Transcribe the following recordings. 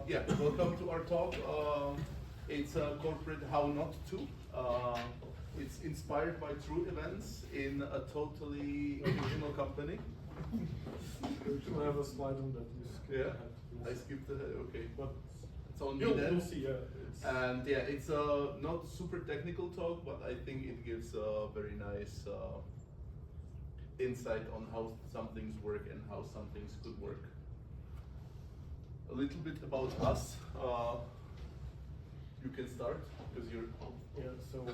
Yeah, welcome to our talk. It's a corporate how not to. It's inspired by true events in a totally fictional company. We should have a slide on that. You skip Yeah, ahead. I skipped ahead. Okay, But it's on me you'll then. see, yeah. It's, And yeah, it's a not super technical talk, but I think it gives a very nice insight on how some things work and how some things could work. A little bit about us. You can start because you're. yeah, so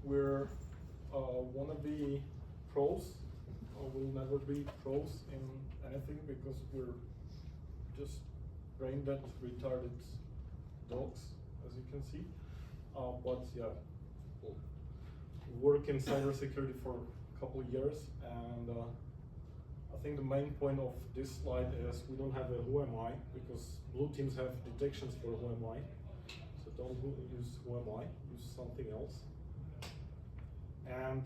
we're wannabe pros. We'll never be pros in anything because we're just brain dead, retarded dogs, as you can see. But yeah, we'll work in cybersecurity for a couple of years, and I think the main point of this slide is we don't have a who am I, because blue teams have detections for who am I. So don't use who am I, use something else. And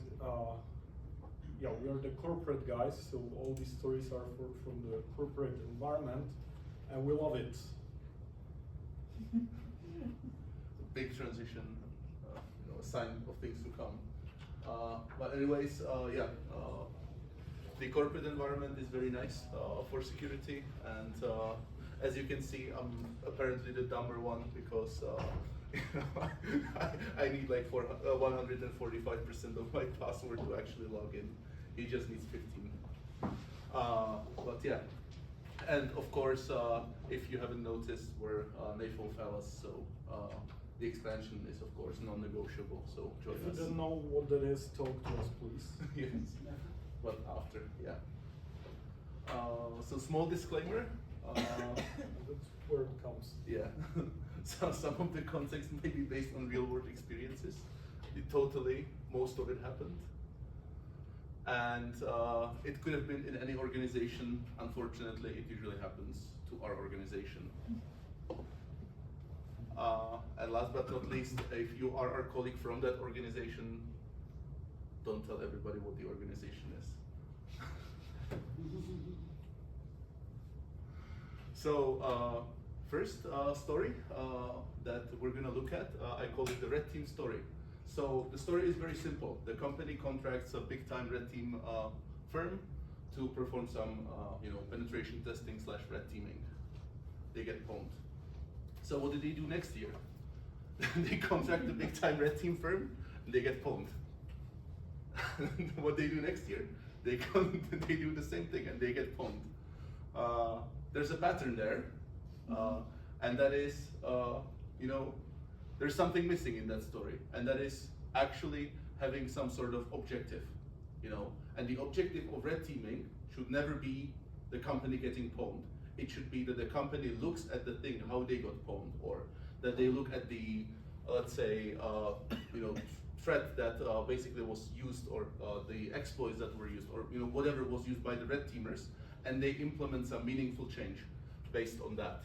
yeah, we are the corporate guys, so all these stories are from the corporate environment, and we love it. Big transition, a sign of things to come. But anyways, yeah, the corporate environment is very nice for security, and as you can see, I'm apparently the dumber one because I need like 145% of my password to actually log in. He just needs 15. But yeah. And of course, if you haven't noticed, we're NAFO fellas, so the expansion is of course non-negotiable. So join If you us. don't know what that is, talk to us, please. Yes, but after, yeah. So small disclaimer. That's where it comes. Yeah. So some of the context may be based on real-world experiences. Most of it happened. And it could have been in any organization. Unfortunately, it usually happens to our organization. And last but not least, if you are our colleague from that organization, don't tell everybody what the organization is. So first story that we're gonna look at, I call it the red team story. So the story is very simple. The company contracts a big-time red team firm to perform some, penetration testing / red teaming. They get pwned. So what did they do next year? They contract a big-time red team firm, and they get pwned. What they do next year? They do the same thing, and they get pwned. There's a pattern there, and that is, there's something missing in that story, and that is actually having some sort of objective, and the objective of red teaming should never be the company getting pwned. It should be that the company looks at the thing, how they got pwned, or that they look at the, let's say, threat that basically was used, or the exploits that were used, or whatever was used by the red teamers, and they implement some meaningful change based on that.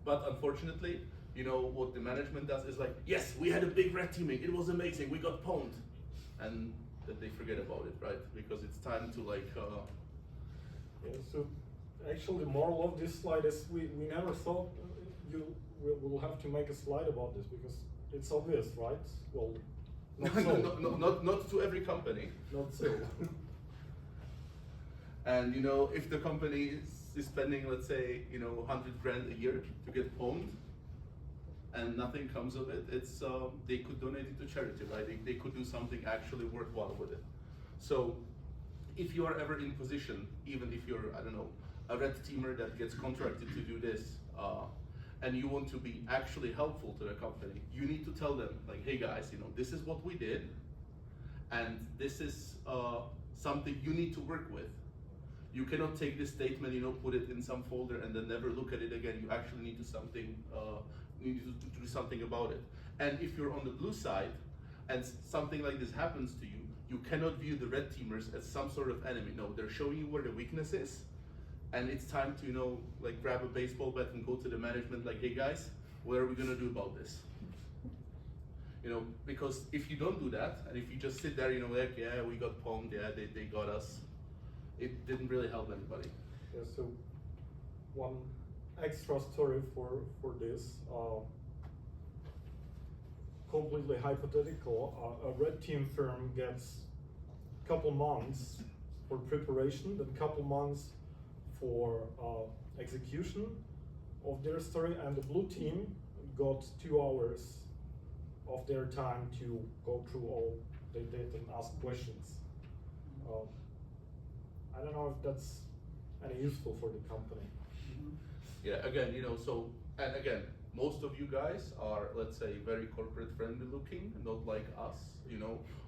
But unfortunately, what the management does is like, yes, we had a big red teaming, it was amazing, we got pwned. And that they forget about it, right? Because it's time to like... Yeah, so actually the moral of this slide is we never thought we'll have to make a slide about this because it's obvious, right? Well, not so. not to every company. Not so. And if the company is spending, let's say, 100 grand a year to get pwned, and nothing comes of it, it's they could donate it to charity, right? They could do something actually worthwhile with it. So, if you are ever in position, even if you're, I don't know, a red teamer that gets contracted to do this, and you want to be actually helpful to the company, you need to tell them, like, hey guys, this is what we did, and this is something you need to work with. You cannot take this statement, put it in some folder and then never look at it again. You actually need to do something about it. And if you're on the blue side and something like this happens to you, you cannot view the red teamers as some sort of enemy. No, they're showing you where the weakness is, and it's time to, like grab a baseball bat and go to the management like, hey guys, what are we gonna do about this? Because if you don't do that, and if you just sit there, like, yeah, we got pwned, yeah, they got us, it didn't really help anybody. Yeah, so one extra story for this. Completely hypothetical. A red team firm gets couple months for preparation, then couple months for execution of their story, and the blue team got 2 hours of their time to go through all they did and ask questions. I don't know if that's any useful for the company. Yeah, again, so, and again, most of you guys are, let's say, very corporate friendly looking, not like us,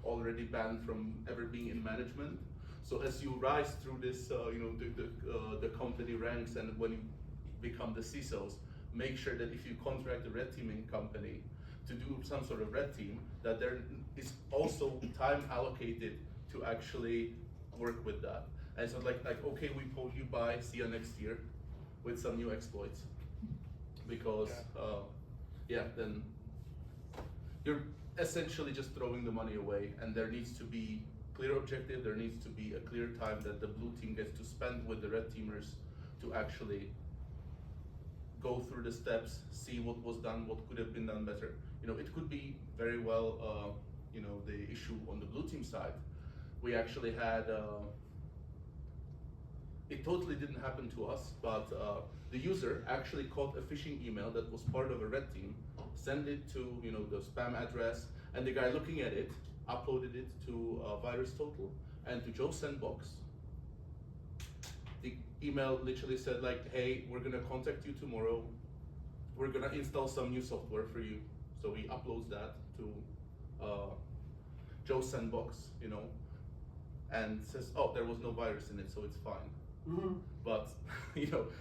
already banned from ever being in management. So as you rise through this, the company ranks, and when you become the CISOs, make sure that if you contract a red teaming company to do some sort of red team, that there is also time allocated to actually work with that. And it's not like okay, we pulled you by, see you next year with some new exploits. Because then you're essentially just throwing the money away, and there needs to be clear objective, there needs to be a clear time that the blue team gets to spend with the red teamers to actually go through the steps, see what was done, what could have been done better. It could be very well, the issue on the blue team side. We actually had, it totally didn't happen to us, but the user actually caught a phishing email that was part of a red team, sent it to the spam address, and the guy looking at it uploaded it to VirusTotal and to Joe Sandbox. The email literally said like, hey, we're gonna contact you tomorrow. We're gonna install some new software for you. So he uploads that to Joe Sandbox, and says, oh, there was no virus in it, so it's fine. Mm-hmm. But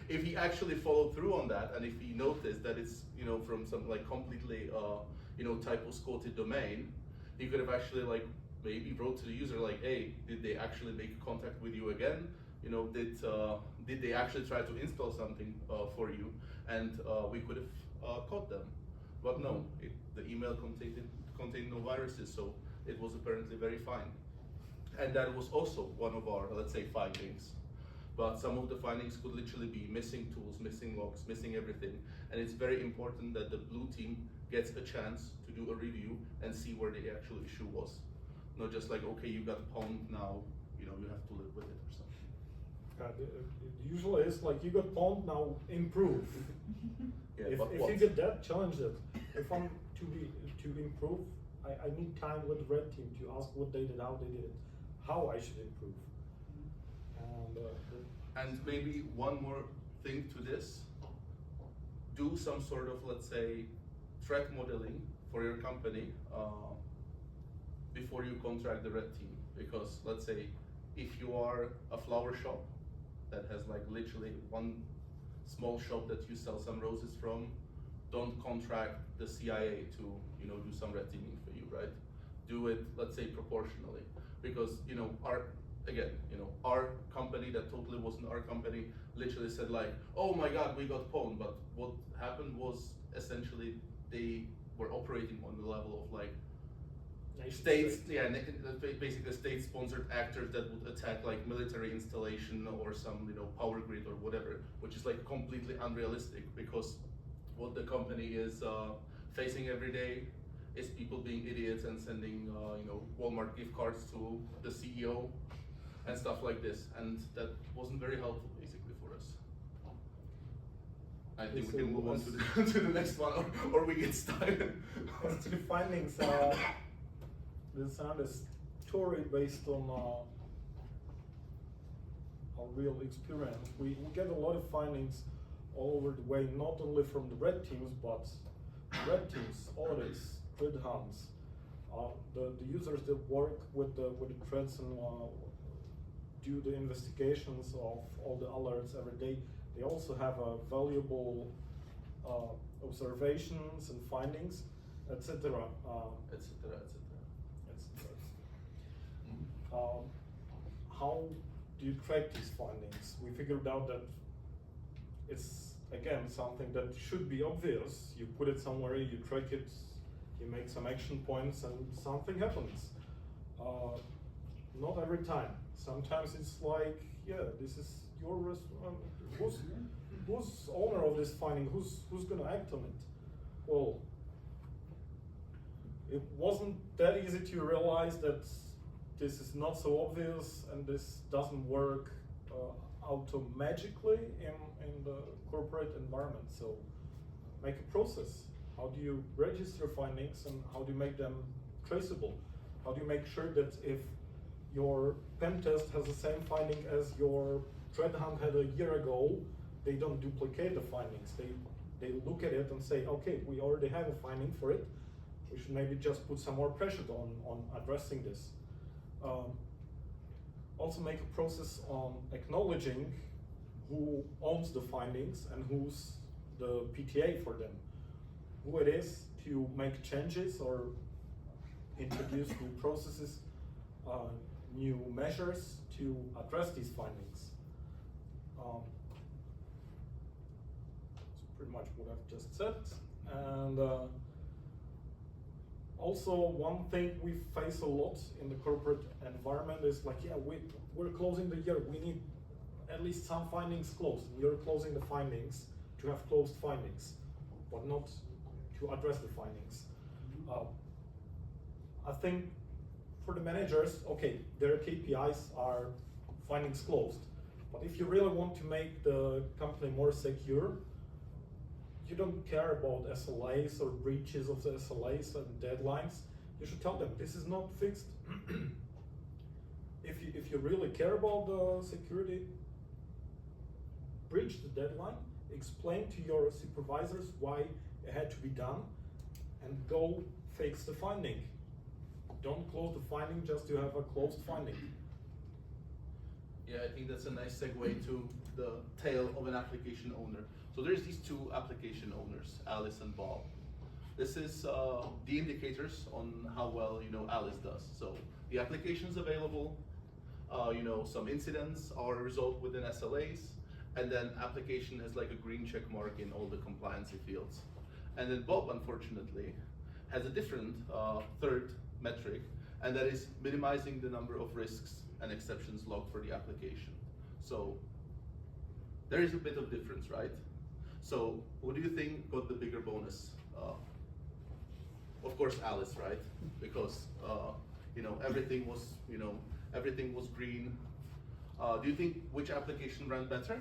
if he actually followed through on that, and if he noticed that it's from some like completely typo-scotted domain, he could have actually like maybe wrote to the user like, hey, did they actually make contact with you again? Did they actually try to install something for you? And we could have caught them. But no, the email contained no viruses, so it was apparently very fine. And that was also one of our, let's say, findings. But some of the findings could literally be missing tools, missing logs, missing everything. And it's very important that the blue team gets a chance to do a review and see where the actual issue was. Not just like, okay, you got pwned now, you have to live with it or something. It usually it's like, you got pwned, now improve. Yeah, if what? you get that, challenge it. If I'm to improve, I need time with the red team to ask what they did, how they did it, how I should improve. And maybe one more thing to this, do some sort of, let's say, threat modeling for your company before you contract the red team. Because let's say, if you are a flower shop that has like literally one small shop that you sell some roses from, don't contract the CIA to do some red teaming for you, right? Do it, let's say, proportionally, because our company that totally wasn't our company literally said like, oh my god, we got pwned. But what happened was essentially they were operating on the level of like states, basically state-sponsored actors that would attack like military installation or some power grid or whatever, which is like completely unrealistic, because what the company is facing every day is people being idiots and sending Walmart gift cards to the CEO and stuff like this, and that wasn't very helpful basically for us. I think we can move on to the next one, or we get started. As to the findings, this is another story based on our real experience. We get a lot of findings all over the way, not only from the red teams, but red teams, audits, threat hunts, the users that work with the threats and do the investigations of all the alerts every day. They also have valuable observations and findings, etc. How do you track these findings? We figured out that it's, again, something that should be obvious. You put it somewhere, you track it, you make some action points, and something happens. Not every time. Sometimes it's like, yeah, this is your who's owner of this finding? Who's gonna act on it? Well, it wasn't that easy to realize that this is not so obvious and this doesn't work automagically in the corporate environment. So make a process. How do you register findings and how do you make them traceable? How do you make sure that if your pen test has the same finding as your threat hunt had a year ago, they don't duplicate the findings. They look at it and say, okay, we already have a finding for it. We should maybe just put some more pressure on addressing this. Also make a process on acknowledging who owns the findings and who's the PTA for them. Who it is to make changes or introduce new processes, new measures to address these findings. That's pretty much what I've just said. And also one thing we face a lot in the corporate environment is like, yeah, we're closing the year, we need at least some findings closed. We are closing the findings to have closed findings, but not to address the findings. I think for the managers, okay, their KPIs are findings closed. But if you really want to make the company more secure, you don't care about SLAs or breaches of the SLAs and deadlines. You should tell them this is not fixed. If you really care about the security, breach the deadline, explain to your supervisors why it had to be done, and go fix the finding. Don't close the finding just to have a closed finding. Yeah, I think that's a nice segue to the tale of an application owner. So there's these two application owners, Alice and Bob. This is the indicators on how well Alice does. So the application's available, some incidents are resolved within SLAs, and then application has like a green check mark in all the compliancy fields. And then Bob, unfortunately, has a different third metric, and that is minimizing the number of risks and exceptions logged for the application. So there is a bit of difference, right? So who do you think got the bigger bonus? Of course, Alice, right? Because everything was green. Do you think which application ran better?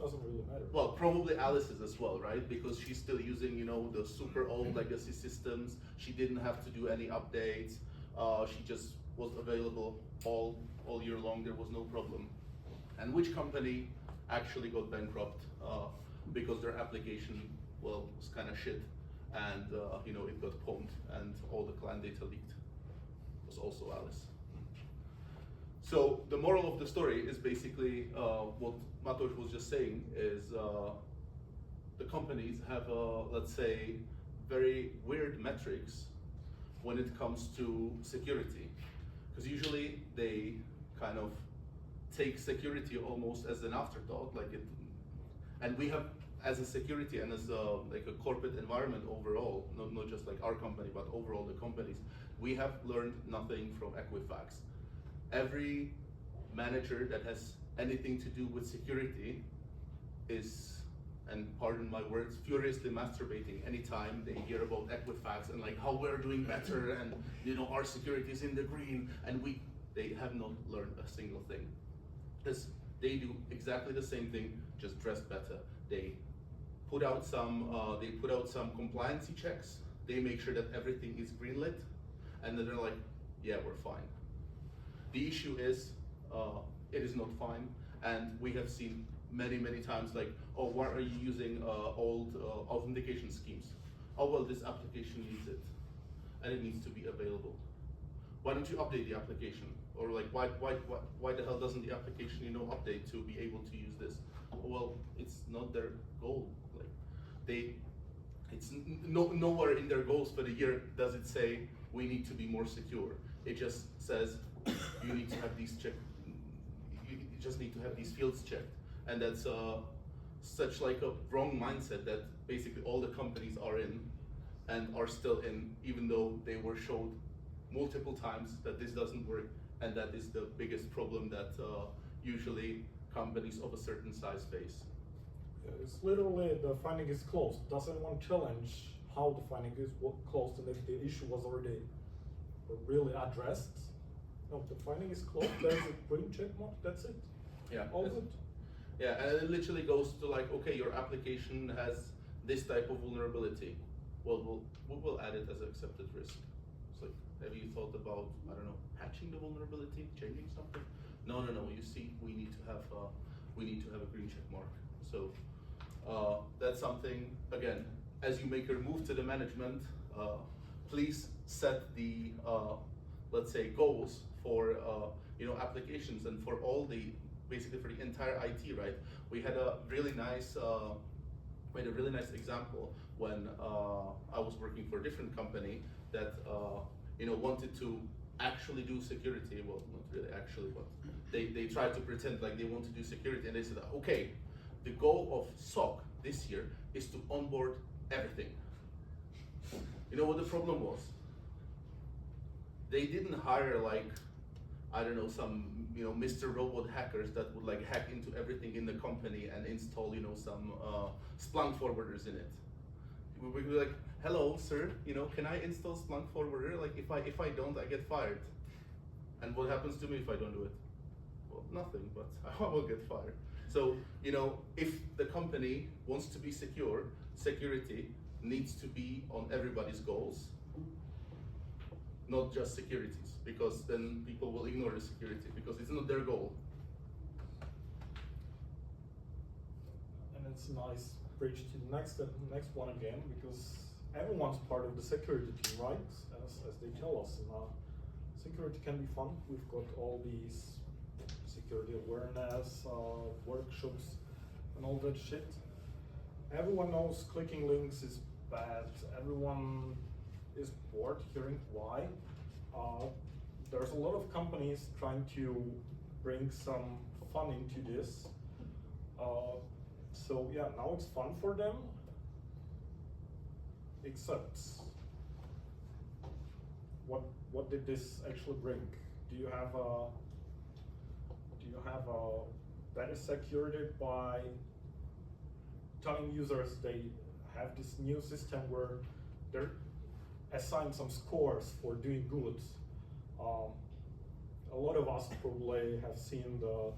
Doesn't really matter. Well, probably Alice's as well, right? Because she's still using, the super old legacy systems. She didn't have to do any updates. She just was available all year long. There was no problem. And which company actually got bankrupt because their application, was kind of shit, and it got pwned, and all the client data leaked? It was also Alice. So the moral of the story is basically what Mateusz was just saying is the companies have, let's say, very weird metrics when it comes to security. Because usually they kind of take security almost as an afterthought, and we have, as a security and as like a corporate environment overall, not just like our company, but overall the companies, we have learned nothing from Equifax. Every manager that has anything to do with security is, and pardon my words, furiously masturbating anytime they hear about Equifax and like how we're doing better and our security is in the green, and they have not learned a single thing. Because they do exactly the same thing, just dressed better. They put out some compliancy checks. They make sure that everything is greenlit, and then they're like, yeah, we're fine. The issue is, it is not fine, and we have seen many times like, oh, why are you using old authentication schemes? Oh, well, this application needs it, and it needs to be available. Why don't you update the application? Or like, why the hell doesn't the application update to be able to use this? Well, it's not their goal. Like, it's nowhere in their goals for the year does it say we need to be more secure. It just says you need to have these checked. You just need to have these fields checked, and that's such like a wrong mindset that basically all the companies are in, and are still in, even though they were showed multiple times that this doesn't work, and that is the biggest problem that usually companies of a certain size face. It's literally the finding is closed. Does anyone challenge how the finding is closed and if the issue was already really addressed? No, the finding is closed. There's a green check mark. That's it. Yeah. All good. Yeah, and it literally goes to like, okay, your application has this type of vulnerability. Well, we will add it as an accepted risk. It's like, have you thought about, I don't know, patching the vulnerability, changing something? No. You see, we need to have a green check mark. So that's something. Again, as you make your move to the management, please set the let's say goals for applications and for all the basically for the entire IT. Right? We had a really nice example when I was working for a different company that wanted to actually do security. Well, not really actually, but they tried to pretend like they want to do security, and they said, okay, the goal of SOC this year is to onboard everything. You know what the problem was? They didn't hire like, I don't know, some Mr. Robot hackers that would like hack into everything in the company and install some Splunk forwarders in it. We would be like, hello sir, can I install Splunk forwarder? Like if I don't, I get fired. And what happens to me if I don't do it? Well, nothing, but I will get fired. So if the company wants to be secure, security needs to be on everybody's goals, not just securities, because then people will ignore the security because it's not their goal. And it's a nice bridge to the next one again, because everyone's part of the security team, right? As they tell us, and security can be fun. We've got all these security awareness workshops and all that shit. Everyone knows clicking links is bad. Everyone is bored hearing why. There's a lot of companies trying to bring some fun into this. So yeah, now it's fun for them. Except, what did this actually bring? Do you have better security by telling users they have this new system where they're assigned some scores for doing good? A lot of us probably have seen the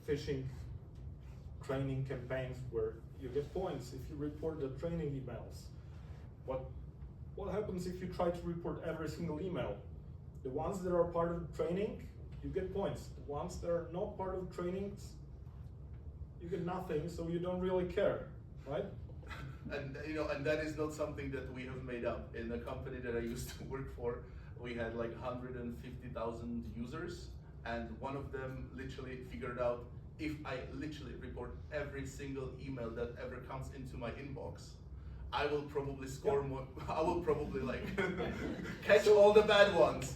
phishing training campaigns where you get points if you report the training emails. What happens if you try to report every single email? The ones that are part of the training, you get points. The ones that are not part of trainings, you get nothing, so you don't really care, right? And that is not something that we have made up. In the company that I used to work for, we had like 150,000 users, and one of them literally figured out, if I literally report every single email that ever comes into my inbox, I will probably score more. I will probably like catch all the bad ones.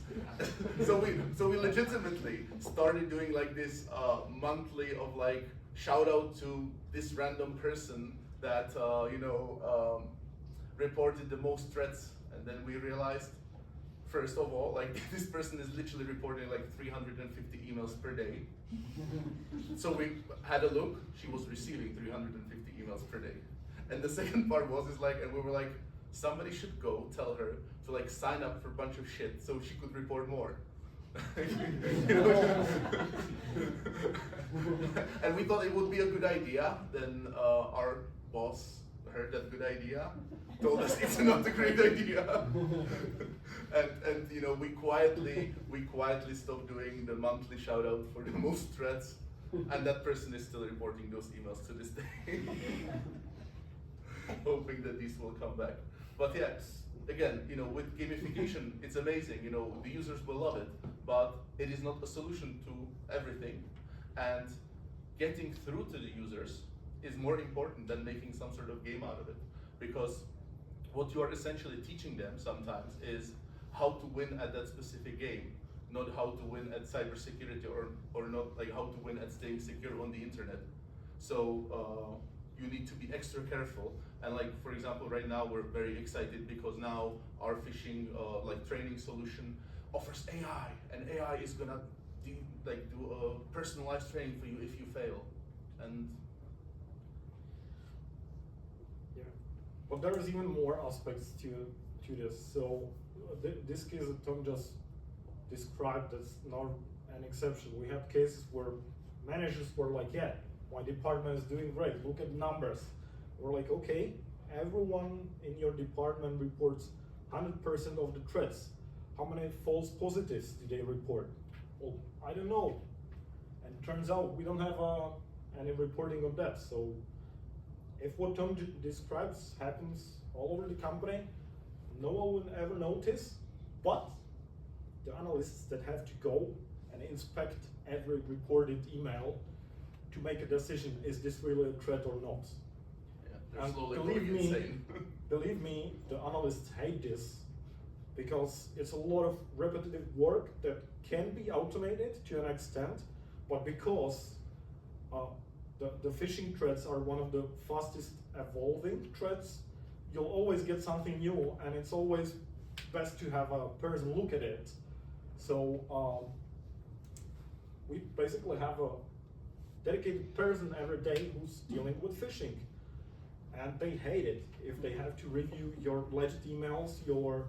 So we legitimately started doing like this monthly of like shout out to this random person that reported the most threats, and then we realized, first of all, like this person is literally reporting like 350 emails per day. So we had a look. She was receiving 350 emails per day. And the second part and we were like, somebody should go tell her to like sign up for a bunch of shit so she could report more. And we thought it would be a good idea. Then our boss heard that good idea, told us it's not a great idea. and we quietly stopped doing the monthly shout out for the most threats, and that person is still reporting those emails to this day. Hoping that these will come back. But yes, again, with gamification, it's amazing. The users will love it, but it is not a solution to everything. And getting through to the users is more important than making some sort of game out of it. Because what you are essentially teaching them sometimes is how to win at that specific game, not how to win at cybersecurity or not like how to win at staying secure on the internet. So you need to be extra careful. And like, for example, right now we're very excited because now our phishing training solution offers AI, and AI is gonna do a personalized training for you if you fail, and Yeah, but there is even more aspects to this. So this case that Tom just described is not an exception. We had cases where managers were like, "Yeah, my department is doing great. Look at the numbers." We're like, "Okay, everyone in your department reports 100% of the threats. How many false positives do they report?" Well, I don't know. And it turns out we don't have any reporting on that. So if what Tom describes happens all over the company, no one will ever notice, but the analysts that have to go and inspect every reported email to make a decision, is this really a threat or not? yeah, they're And slowly going insane. believe me, the analysts hate this because it's a lot of repetitive work that can be automated to an extent, but because the phishing threats are one of the fastest evolving threats, you'll always get something new, and it's always best to have a person look at it. So we basically have a dedicated person every day who's dealing with phishing, and they hate it if they have to review your legit emails, your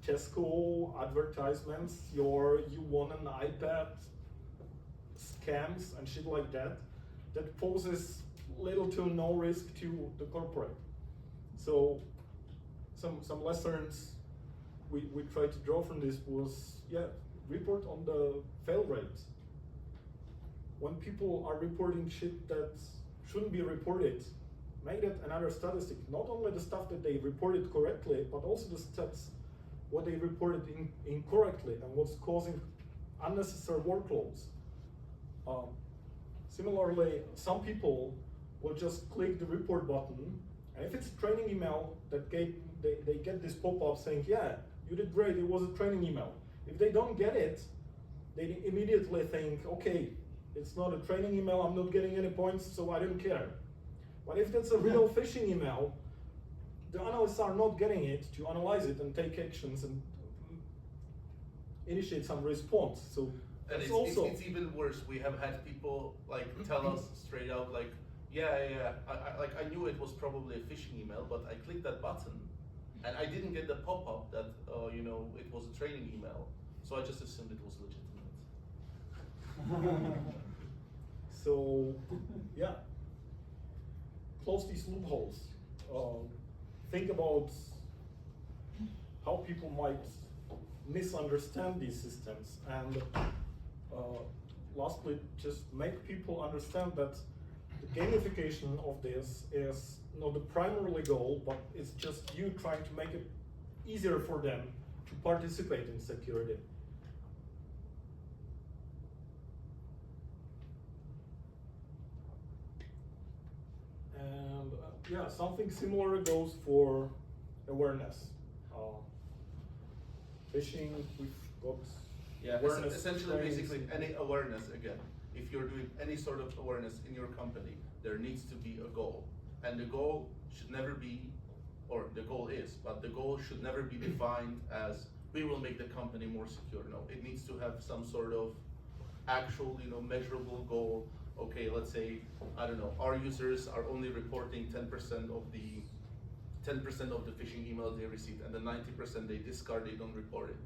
Tesco advertisements, you won an iPad scams and shit like that. That poses little to no risk to the corporate. So some lessons we tried to draw from this was, yeah, report on the fail rate. When people are reporting shit that shouldn't be reported, make that another statistic. Not only the stuff that they reported correctly, but also the stats, what they reported incorrectly and what's causing unnecessary workloads. Similarly, some people will just click the report button, and if it's a training email that they get this pop-up saying, "Yeah, you did great, it was a training email." If they don't get it, they immediately think, "Okay, it's not a training email, I'm not getting any points, so I don't care." But if that's a real phishing email, the analysts are not getting it to analyze it and take actions and initiate some response. So And it's even worse. We have had people like tell us straight out, like, I knew it was probably a phishing email, but I clicked that button, and I didn't get the pop-up that it was a training email, so I just assumed it was legitimate. So, yeah, close these loopholes. Think about how people might misunderstand these systems, and lastly, just make people understand that the gamification of this is not the primary goal, but it's just you trying to make it easier for them to participate in security. And yeah, something similar goes for awareness. Phishing, we've got awareness. Essentially, trainings. basically, any awareness, again, if you're doing any sort of awareness in your company, there needs to be a goal. And the goal should never be, or the goal is, but the goal should never be defined as, we will make the company more secure. No, it needs to have some sort of actual, measurable goal. Okay, let's say, I don't know, our users are only reporting 10% of the phishing emails they received, and the 90% they discard, they don't report it.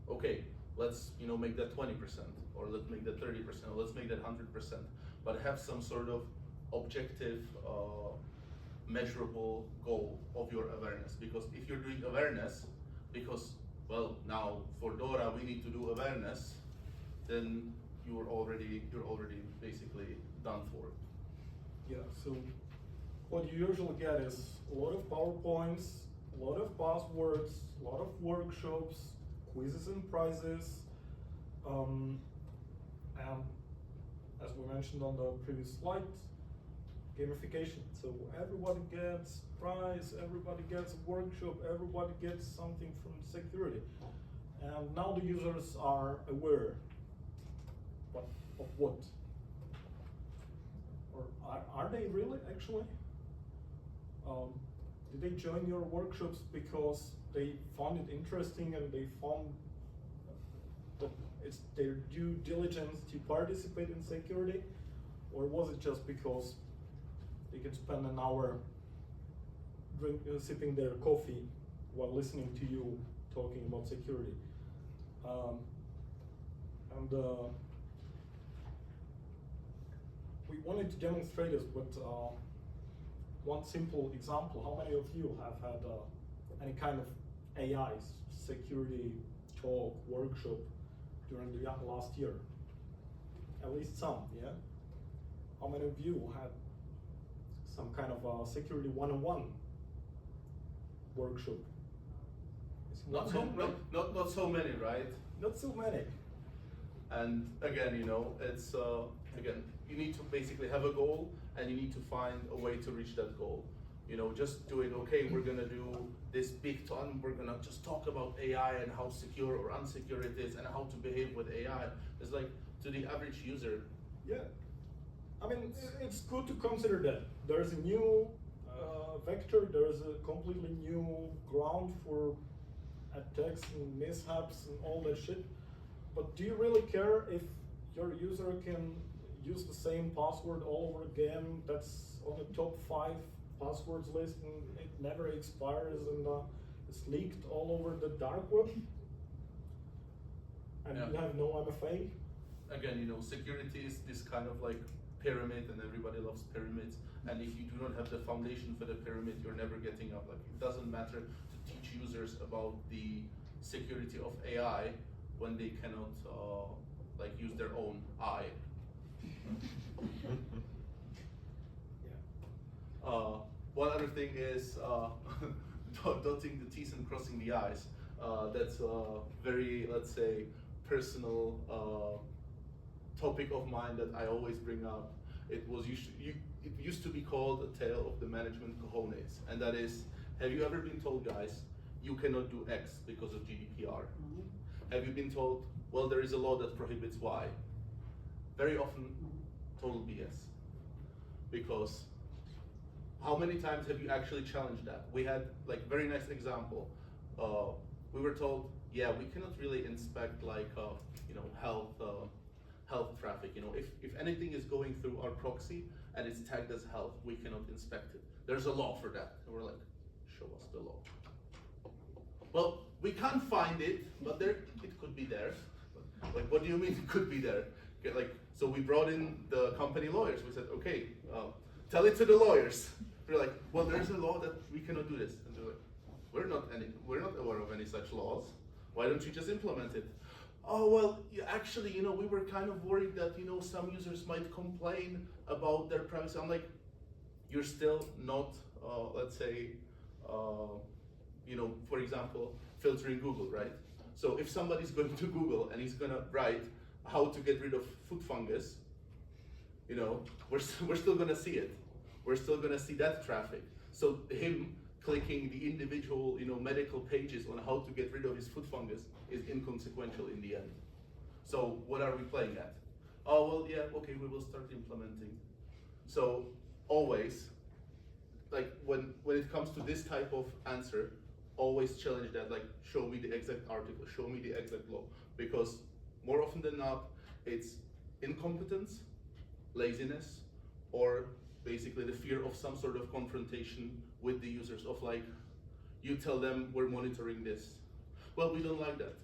Okay, let's make that 20%, or let's make that 30%, or let's make that 100%, but have some sort of objective, measurable goal of your awareness. Because if you're doing awareness, because, well, now for DORA we need to do awareness, then you're already basically done for. Yeah, so what you usually get is a lot of PowerPoints, a lot of buzzwords, a lot of workshops, quizzes and prizes, and as we mentioned on the previous slide, gamification. So everybody gets prize, everybody gets a workshop, everybody gets something from security. And now the users are aware of what? Or are they really actually? Did they join your workshops because they found it interesting and they found that it's their due diligence to participate in security, or was it just because they can spend an hour sipping their coffee while listening to you talking about security? We wanted to demonstrate this with one simple example. How many of you have had any kind of AI security talk, workshop during the last year? At least some, yeah? How many of you had some kind of security 101 workshop? Not so many, right? Not so many. And again, you know, it's again, you need to basically have a goal, and you need to find a way to reach that goal. You know, just doing, okay, we're gonna do this big ton, we're gonna just talk about AI and how secure or unsecure it is and how to behave with AI. It's like, to the average user. Yeah. I mean, it's good to consider that. There's a new vector, there's a completely new ground for attacks and mishaps and all that shit. But do you really care if your user can use the same password all over again that's on the top 5 passwords list and it never expires and it's leaked all over the dark web? And Yeah. you have no MFA? Again, you know, security is this kind of like pyramid, and everybody loves pyramids. And if you do not have the foundation for the pyramid, you're never getting up. Like, it doesn't matter to teach users about the security of AI when they cannot like use their own eye. Yeah. One other thing is dotting the T's and crossing the I's. That's a very, let's say, personal topic of mine that I always bring up. It used to be called a tale of the management cojones, and that is, have you ever been told, guys, you cannot do X because of GDPR? Have you been told, well, there is a law that prohibits Y? Very often, total BS. Because how many times have you actually challenged that? We had like very nice example. We were told, yeah, we cannot really inspect like you know, health traffic. You know, if anything is going through our proxy and it's tagged as health, we cannot inspect it. There's a law for that. And we're like, show us the law. Well, we can't find it, but it could be there. Like, what do you mean it could be there? Okay, like, so we brought in the company lawyers. We said, okay, tell it to the lawyers. We're like, well, there's a law that we cannot do this. And they're like, we're not aware of any such laws. Why don't you just implement it? Oh, well, actually, you know, we were kind of worried that, you know, some users might complain about their privacy. I'm like, you're still not, let's say, you know, for example, filtering Google, right? So if somebody's going to Google and he's gonna write how to get rid of foot fungus, you know, we're still gonna see it. We're still gonna see that traffic. So him clicking the individual, you know, medical pages on how to get rid of his foot fungus is inconsequential in the end. So what are we playing at? Oh, well, yeah, okay, we will start implementing. So always, like when it comes to this type of answer, always challenge that, like, show me the exact article, show me the exact law. Because more often than not, it's incompetence, laziness, or basically the fear of some sort of confrontation with the users of like, you tell them we're monitoring this. Well, we don't like that.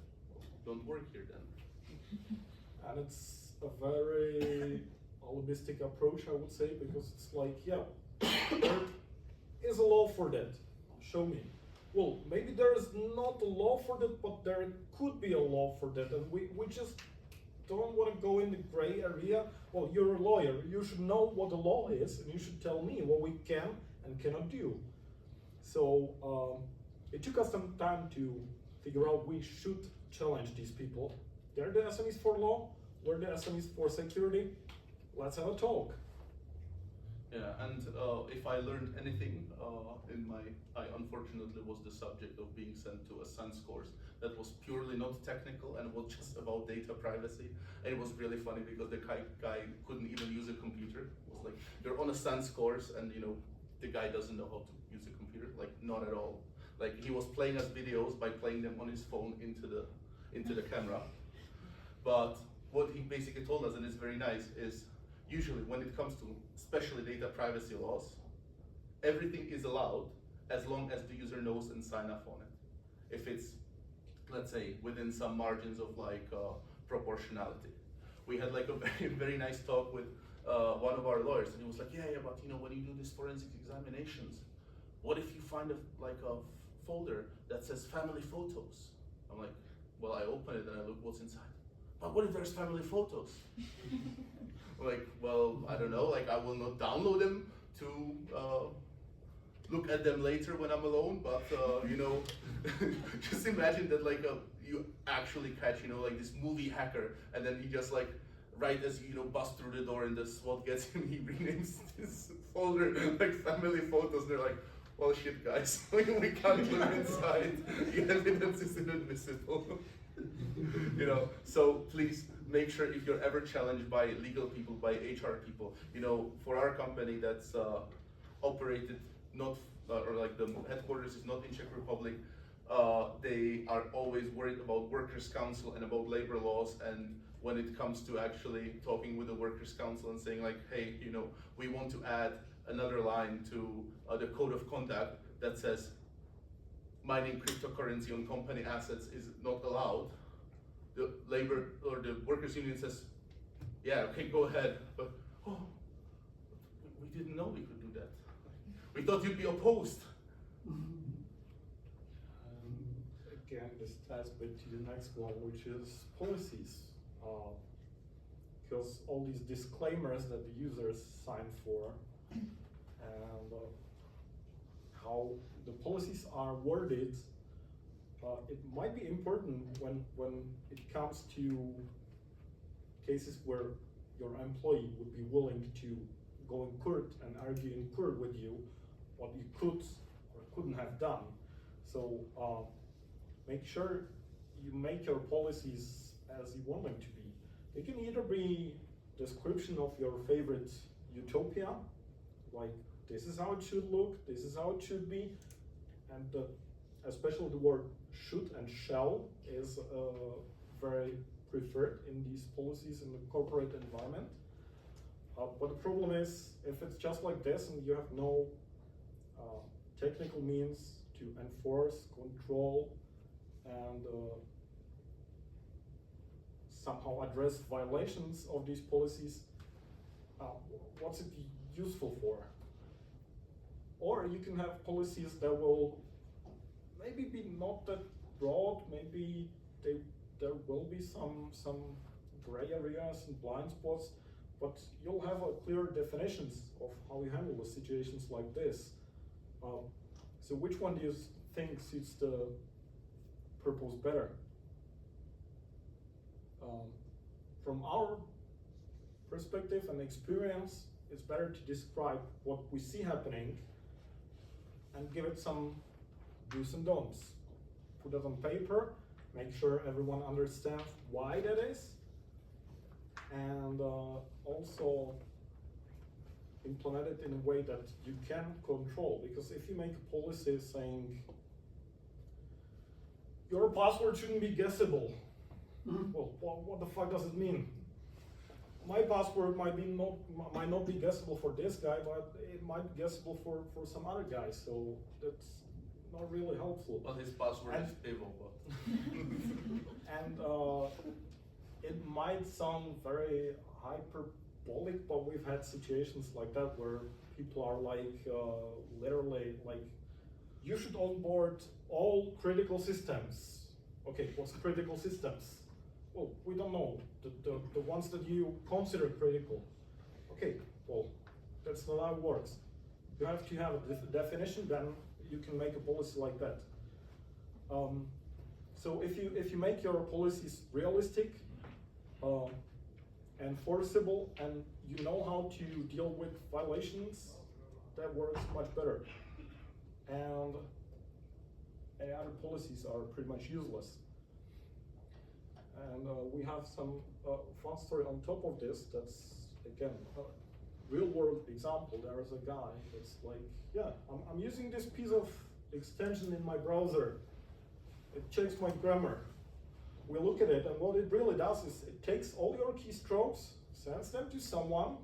Don't work here then. And it's a very holistic approach, I would say, because it's like, yeah, there is a law for that. Show me. Well, maybe there is not a law for that, but there could be a law for that, and we just don't want to go in the gray area. Well, you're a lawyer, you should know what the law is, and you should tell me what we can and cannot do. So it took us some time to figure out we should challenge these people. They're the SMEs for law, we're the SMEs for security. Let's have a talk. Yeah, and if I learned anything I unfortunately was the subject of being sent to a SANS course that was purely not technical and was just about data privacy. And it was really funny because the guy couldn't even use a computer. It was like, you're on a SANS course and, you know, the guy doesn't know how to use a computer, like not at all. Like he was playing us videos by playing them on his phone into the camera. But what he basically told us, and it's very nice, is usually when it comes to especially data privacy laws, everything is allowed as long as the user knows and sign up on it. If it's, let's say, within some margins of like proportionality. We had like a very nice talk with one of our lawyers, and he was like, yeah, but you know, when you do these forensic examinations, what if you find a folder that says family photos? I'm like, well, I open it and I look what's inside. But what if there's family photos? Like, well, I don't know, like I will not download them to look at them later when I'm alone, but you know, just imagine that like you actually catch, you know, like this movie hacker, and then he just like, right as you know, bust through the door and the SWAT gets him, he renames this folder like family photos. They're like, well, shit, guys, we can't look inside. The evidence is inadmissible. You know, so please make sure if you're ever challenged by legal people, by HR people, you know, for our company that's operated not, or like the headquarters is not in Czech Republic, they are always worried about workers' council and about labor laws, and when it comes to actually talking with the workers' council and saying like, hey, you know, we want to add another line to the code of conduct that says mining cryptocurrency on company assets is not allowed, the labor or the workers' union says, yeah, okay, go ahead, but oh, we didn't know we could do that. We thought you'd be opposed. Again, this ties a bit to the next one, which is policies. Because all these disclaimers that the users sign for, and how the policies are worded, it might be important when it comes to cases where your employee would be willing to go in court and argue in court with you what you could or couldn't have done. So make sure you make your policies as you want them to be. They can either be description of your favorite utopia, like this is how it should look, this is how it should be, and especially the word should and shall is very preferred in these policies in the corporate environment. But the problem is, if it's just like this and you have no technical means to enforce, control, and somehow address violations of these policies, what's it useful for? Or you can have policies that will maybe be not that broad, maybe there will be some gray areas and blind spots, but you'll have a clear definitions of how you handle the situations like this. So which one do you think suits the purpose better? From our perspective and experience, it's better to describe what we see happening and give it some do's and don'ts. Put it on paper, make sure everyone understands why that is, and also implement it in a way that you can control. Because if you make a policy saying your password shouldn't be guessable, well, what the fuck does it mean? My password might not be guessable for this guy, but it might be guessable for some other guy. So that's not really helpful. Well, his password is stable, but and it might sound very hyperbolic, but we've had situations like that where people are like literally like, you should onboard all critical systems. Okay, what's critical systems? Well, we don't know, the ones that you consider critical. Okay, well, that's not how it works. You have to have a definition, then you can make a policy like that. So if you make your policies realistic, enforceable, and you know how to deal with violations, that works much better. And any other policies are pretty much useless. And we have some fun story on top of this. That's, again, a real world example. There is a guy that's like, yeah, I'm using this piece of extension in my browser. It checks my grammar. we look at it, and what it really does is it takes all your keystrokes, sends them to someone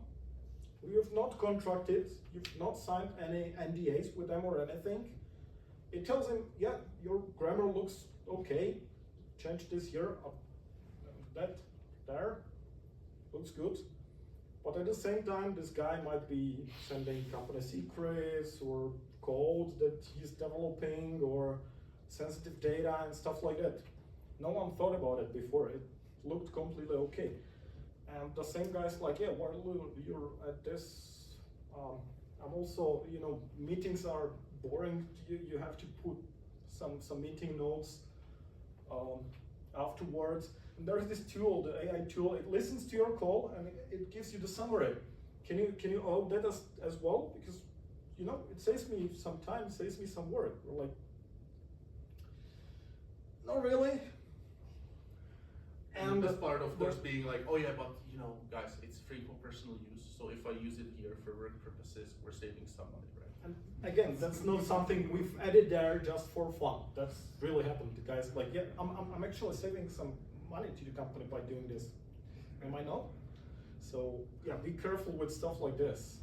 who you've not contracted, you've not signed any NDAs with them or anything. It tells him, yeah, your grammar looks okay, change this here, up, that, there, looks good. But at the same time, this guy might be sending company secrets or code that he's developing or sensitive data and stuff like that. No one thought about it before. It looked completely okay. And the same guy's like, yeah, well, you're at this. I'm also, meetings are boring. You have to put some meeting notes afterwards. And there's this tool, the AI tool. It listens to your call and it gives you the summary. Can you allow that as well? Because it saves me some time, saves me some work. We're like, not really. And the best part, of course, being like, oh yeah, but guys, it's free for personal use. So if I use it here for work purposes, we're saving some money, right? And again, that's not something we've added there just for fun. That's really happened. The guys like, yeah, I'm actually saving some money to the company by doing this. Am I not? So yeah, be careful with stuff like this.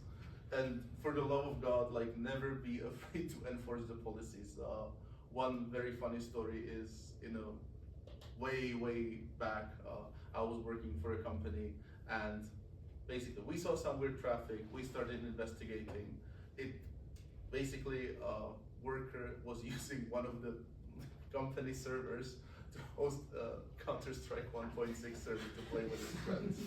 And for the love of God, like, never be afraid to enforce the policies. One very funny story is, way back, I was working for a company, and basically we saw some weird traffic. We started investigating it. Basically, a worker was using one of the company servers to host Counter-Strike 1.6 server to play with his friends.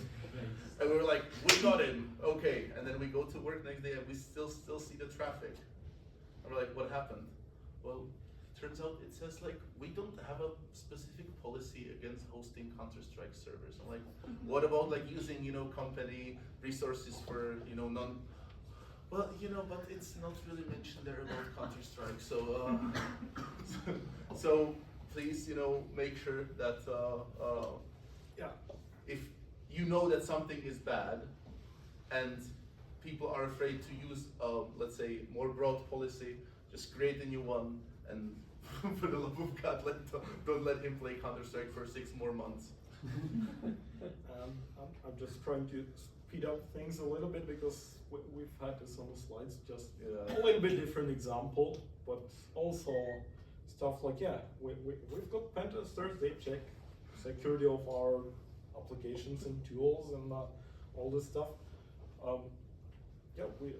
And we were like, we got him, okay. And then we go to work next day and we still see the traffic. And we're like, what happened? Well, turns out it says like, we don't have a specific policy against hosting Counter-Strike servers. I'm like, what about like using, company resources for, well, but it's not really mentioned there about Counter-Strike. So please, make sure that, if you know that something is bad and people are afraid to use, let's say, more broad policy, just create a new one, and for the love of God, don't let him play Counter-Strike for 6 more months. I'm just trying to speed up things a little bit because we've had this on the slides, just a little bit different example, but also stuff like, we've got pen testers, they check security of our applications and tools and all this stuff. We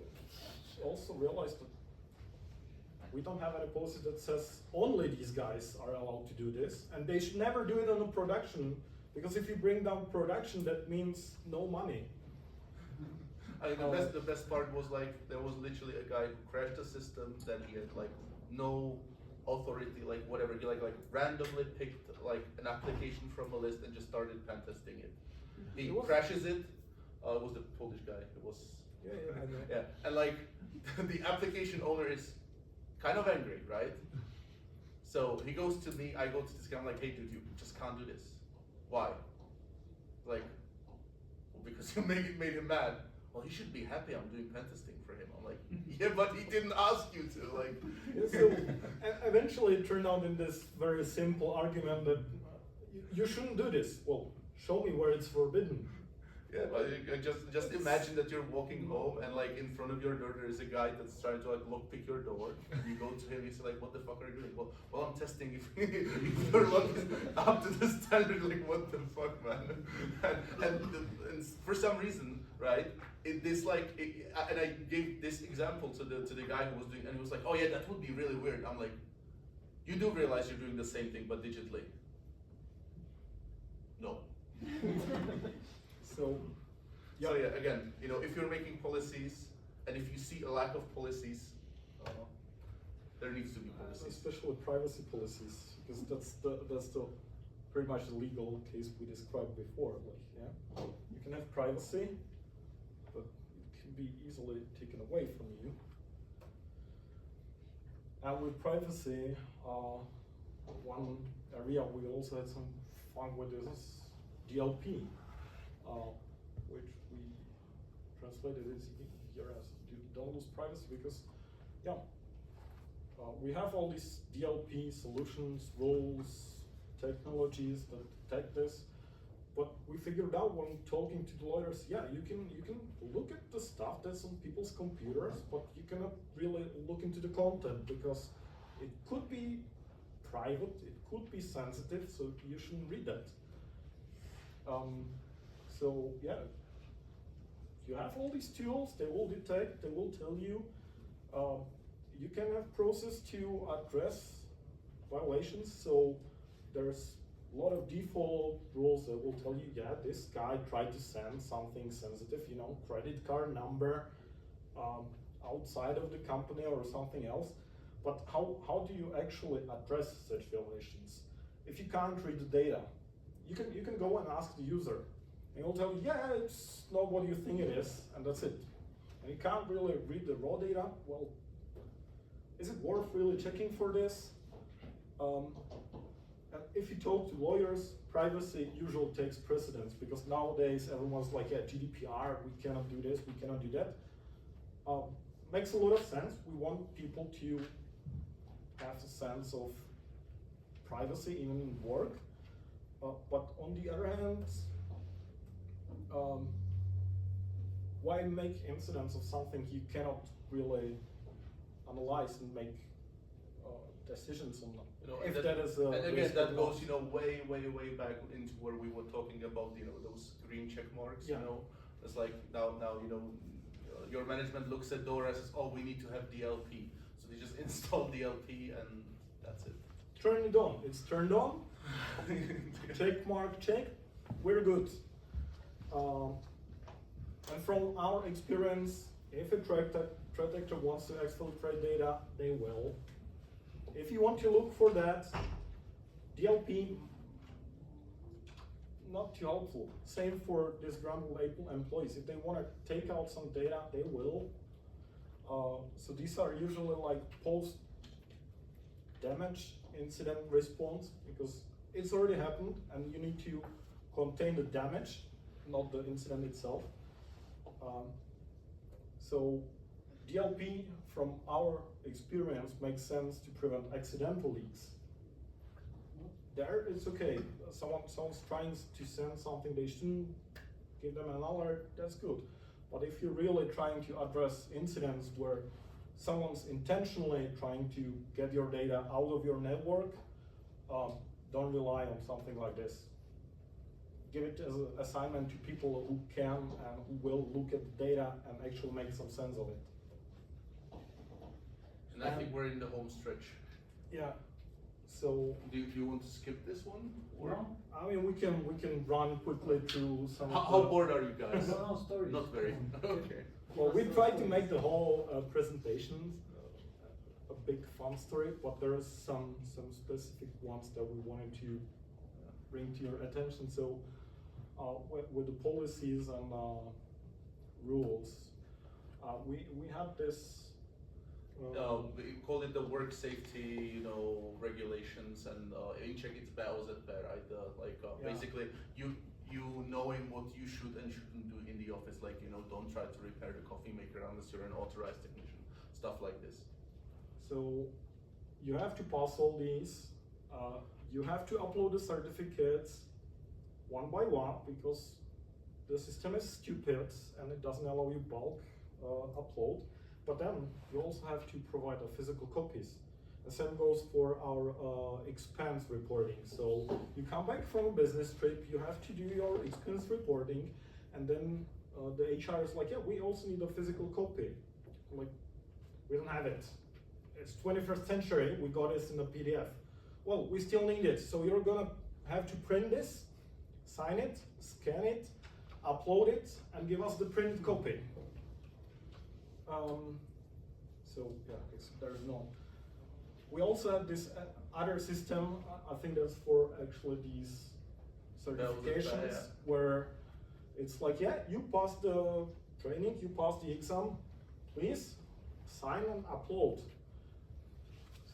also realized that we don't have any policy that says only these guys are allowed to do this, and they should never do it on a production, because if you bring down production, that means no money. The best part was like, there was literally a guy who crashed the system, then he had like no authority, like whatever, he like randomly picked like an application from a list and just started pen testing it. He crashes it, it was the Polish guy, it was, and like, the application owner is kind of angry, right? So he goes to me, I go to this guy, I'm like, hey dude, you just can't do this. Why? Like, well, because you made him mad. Well, he should be happy I'm doing pen testing for him. I'm like, yeah, but he didn't ask you to, like. So eventually it turned out in this very simple argument that you shouldn't do this. Well, show me where it's forbidden. Yeah, but just imagine that you're walking home and like in front of your door there is a guy that's trying to like lockpick your door. You go to him, he's like, what the fuck are you doing? Well, I'm testing if your lock is up to the standard. Like, what the fuck, man? And for some reason, right? And I gave this example to the guy who was doing, and he was like, oh yeah, that would be really weird. I'm like, you do realize you're doing the same thing but digitally? No. So again, if you're making policies, and if you see a lack of policies, there needs to be policies. Especially privacy policies, because that's the pretty much the legal case we described before. Like, you can have privacy, but it can be easily taken away from you. And with privacy, one area we also had some fun with is DLP. Which we translated it here as don't lose privacy, because we have all these DLP solutions, rules, technologies that detect this. But we figured out when talking to the lawyers, yeah, you can look at the stuff that's on people's computers, but you cannot really look into the content because it could be private, it could be sensitive, so you shouldn't read that. So yeah, you have all these tools, they will detect, they will tell you. You can have process to address violations, so there's a lot of default rules that will tell you, yeah, this guy tried to send something sensitive, you know, credit card number outside of the company or something else. But how do you actually address such violations? If you can't read the data, you can go and ask the user, and he'll tell you, yeah, it's not what you think it is, and that's it. And you can't really read the raw data. Well, is it worth really checking for this? And if you talk to lawyers, privacy usually takes precedence because nowadays everyone's like, yeah, GDPR, we cannot do this, we cannot do that. Makes a lot of sense. We want people to have a sense of privacy even in work. But on the other hand, why make incidents of something you cannot really analyze and make decisions on them? You know, If and that is a and again, risk that or goes, not. you know, way back into where we were talking about, you know, those green check marks. Yeah. You know, it's like now, you know, your management looks at DORA and says, oh, we need to have DLP, so they just install DLP and that's it. Turn it on. It's turned on. Check mark, check. We're good. And from our experience, if a threat actor wants to exfiltrate data, they will. If you want to look for that, DLP, not too helpful. Same for disgruntled employees. If they want to take out some data, they will. So these are usually like post-damage incident response because it's already happened and you need to contain the damage, not the incident itself. So DLP, from our experience, makes sense to prevent accidental leaks. There, it's okay. Someone's trying to send something they shouldn't, give them an alert, that's good. But if you're really trying to address incidents where someone's intentionally trying to get your data out of your network, don't rely on something like this. Give it as an assignment to people who can and who will look at the data and actually make some sense of it. And I think we're in the home stretch. Yeah. So Do you want to skip this one? Or? No, I mean, we can run quickly through some. How bored are you guys? no stories. Not very. Okay. Well, we tried to make the whole presentation a big fun story, but there are some specific ones that we wanted to bring to your attention. So, with the policies and rules, we had this. We call it the work safety, you know, regulations, and Incheck it's BAOZ, right? Yeah. Basically, you knowing what you should and shouldn't do in the office, like, you know, don't try to repair the coffee maker unless you're an authorized technician, stuff like this. So you have to pass all these. You have to upload the certificates one by one because the system is stupid and it doesn't allow you bulk upload. But then you also have to provide physical copies. The same goes for our expense reporting. So you come back from a business trip, you have to do your expense reporting, and then the HR is like, yeah, we also need a physical copy. I'm like, we don't have it. It's 21st century, we got this in a PDF. Well, we still need it, so you're gonna have to print this, sign it, scan it, upload it, and give us the printed copy. So yeah, there's no. We also have this other system. I think that's for actually these certifications where it's like, yeah, you passed the training, you passed the exam, please sign and upload.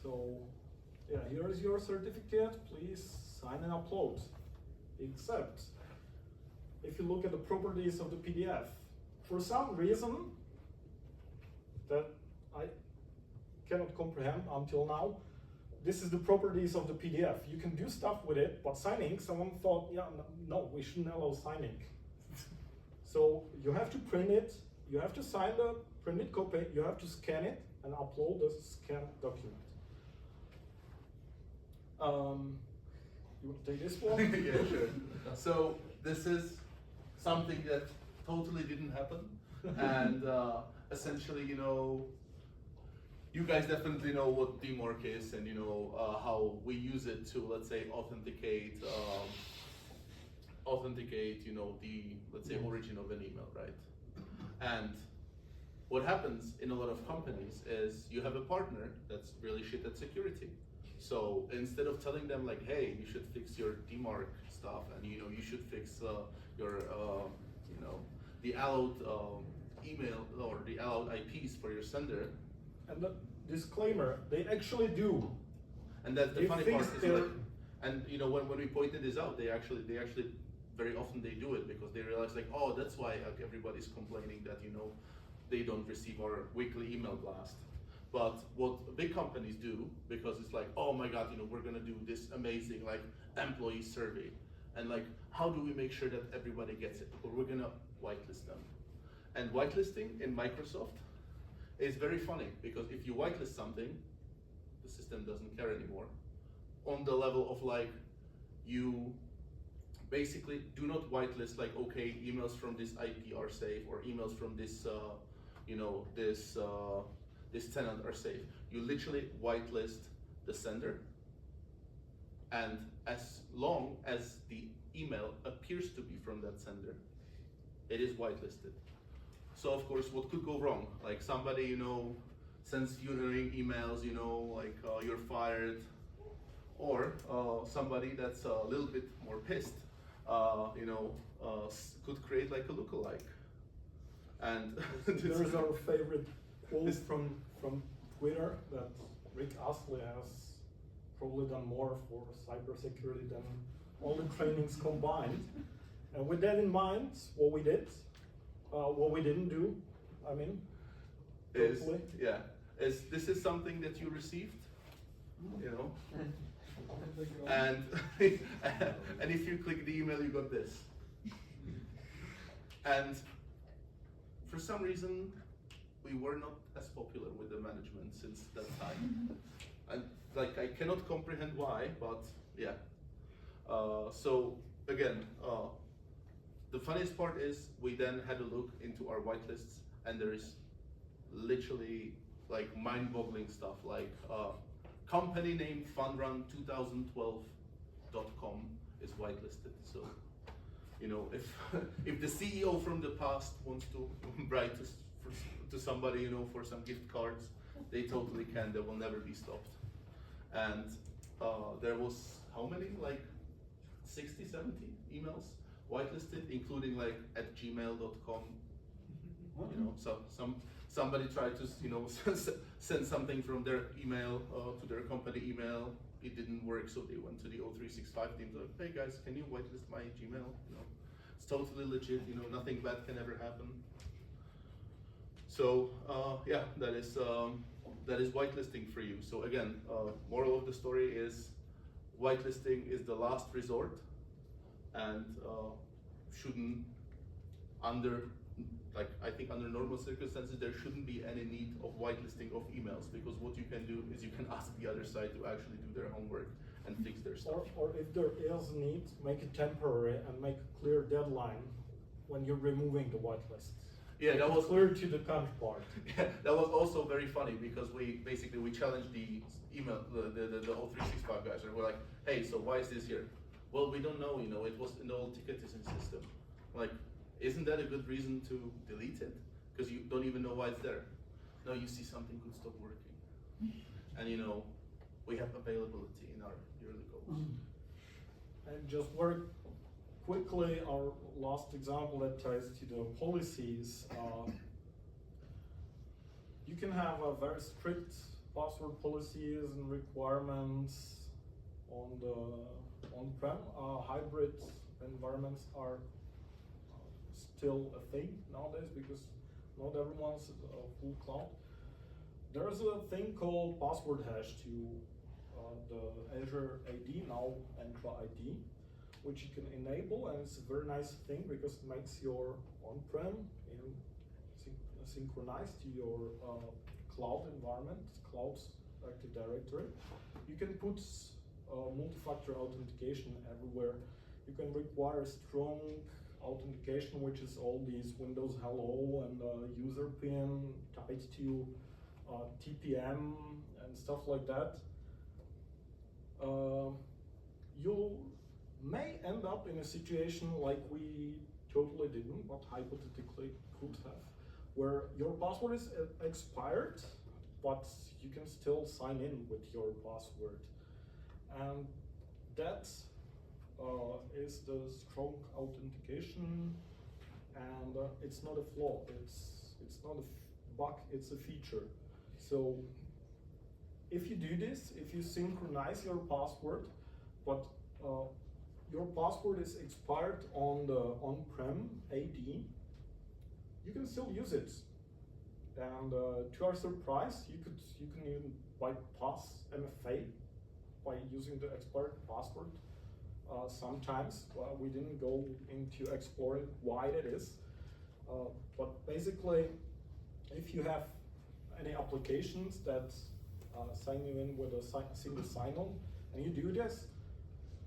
So yeah, here is your certificate, please sign and upload. Except if you look at the properties of the PDF, for some reason that I cannot comprehend until now, this is the properties of the PDF. You can do stuff with it, but signing, someone thought, yeah, no, we shouldn't allow signing. So you have to print it, you have to sign the printed copy, you have to scan it and upload the scanned document. You want to take this one? Yeah, sure. So this is something that totally didn't happen, and essentially, you know, you guys definitely know what DMARC is, and you know how we use it to, let's say, authenticate, you know, the, let's say, origin of an email, right? And what happens in a lot of companies is you have a partner that's really shit at security. So instead of telling them like, hey, you should fix your DMARC stuff, and you know, you should fix your, you know, the allowed email or the allowed IPs for your sender. And the disclaimer, they actually do. And that's the They funny fix part is their- like, and you know, when we pointed this out, they actually very often they do it because they realize like, oh, that's why like, everybody's complaining that, you know, they don't receive our weekly email blast. But what big companies do, because it's like, oh my God, you know, we're gonna do this amazing like employee survey, and like, how do we make sure that everybody gets it? Well, we're gonna whitelist them. And whitelisting in Microsoft is very funny, because if you whitelist something, the system doesn't care anymore. On the level of like, you basically do not whitelist like, okay, emails from this IP are safe, or emails from this, you know, this tenant are safe. You literally whitelist the sender, and as long as the email appears to be from that sender, it is whitelisted. So of course, what could go wrong? Like somebody, you know, sends you annoying emails, you know, like you're fired, or somebody that's a little bit more pissed, you know, could create like a lookalike. And There's our favorite quote from Twitter that Rick Astley has probably done more for cybersecurity than all the trainings combined. And with that in mind, what we did, what we didn't do, I mean, hopefully. This is something that you received, you know, and and if you click the email, you got this. And for some reason, we were not as popular with the management since that time. And like, I cannot comprehend why, but yeah. So again, the funniest part is we then had a look into our whitelists, and there is literally like mind-boggling stuff, like company name fundrun2012.com is whitelisted. So, you know, if if the CEO from the past wants to write to somebody, you know, for some gift cards, they totally can. They will never be stopped. And there was how many? Like 60, 70 emails whitelisted, including like at gmail.com. You know, so somebody tried to, you know, send something from their email to their company email. It didn't work, so they went to the O365 team. Like, hey guys, can you whitelist my Gmail? You know, it's totally legit. You know, nothing bad can ever happen. So yeah, that is whitelisting for you. So again, moral of the story is whitelisting is the last resort, and shouldn't I think under normal circumstances, there shouldn't be any need of whitelisting of emails, because what you can do is you can ask the other side to actually do their homework and fix their stuff. Or if there is need, make it temporary and make a clear deadline when you're removing the whitelist. Yeah, that was clear to the counterpart. Yeah, that was also very funny, because we challenged the email, the O365 guys, and we're like, hey, so why is this here? Well, we don't know, you know, it was in the old ticketing system. Like, isn't that a good reason to delete it? Because you don't even know why it's there. No, you see something could stop working. And you know, we have availability in our yearly goals. And just very quickly, our last example that ties to the policies. You can have a very strict password policies and requirements on the on-prem. Hybrid environments are still a thing nowadays, because not everyone's full cloud. There's a thing called password hash to the Azure AD, now Entra ID, which you can enable, and it's a very nice thing because it makes your on-prem synchronized to your cloud environment, cloud Active Directory. You can put multi-factor authentication everywhere. You can require strong authentication, which is all these Windows Hello and user PIN tied to TPM and stuff like that. You may end up in a situation like we totally didn't, but hypothetically could have, where your password is expired, but you can still sign in with your password. And that is the strong authentication, and it's not a flaw, it's not a bug, it's a feature. So if you do this, if you synchronize your password, but your password is expired on the on-prem AD, you can still use it. And to our surprise, you can even bypass MFA by using the expired password. Sometimes we didn't go into exploring why that is, but basically, if you have any applications that sign you in with a single sign-on, and you do this,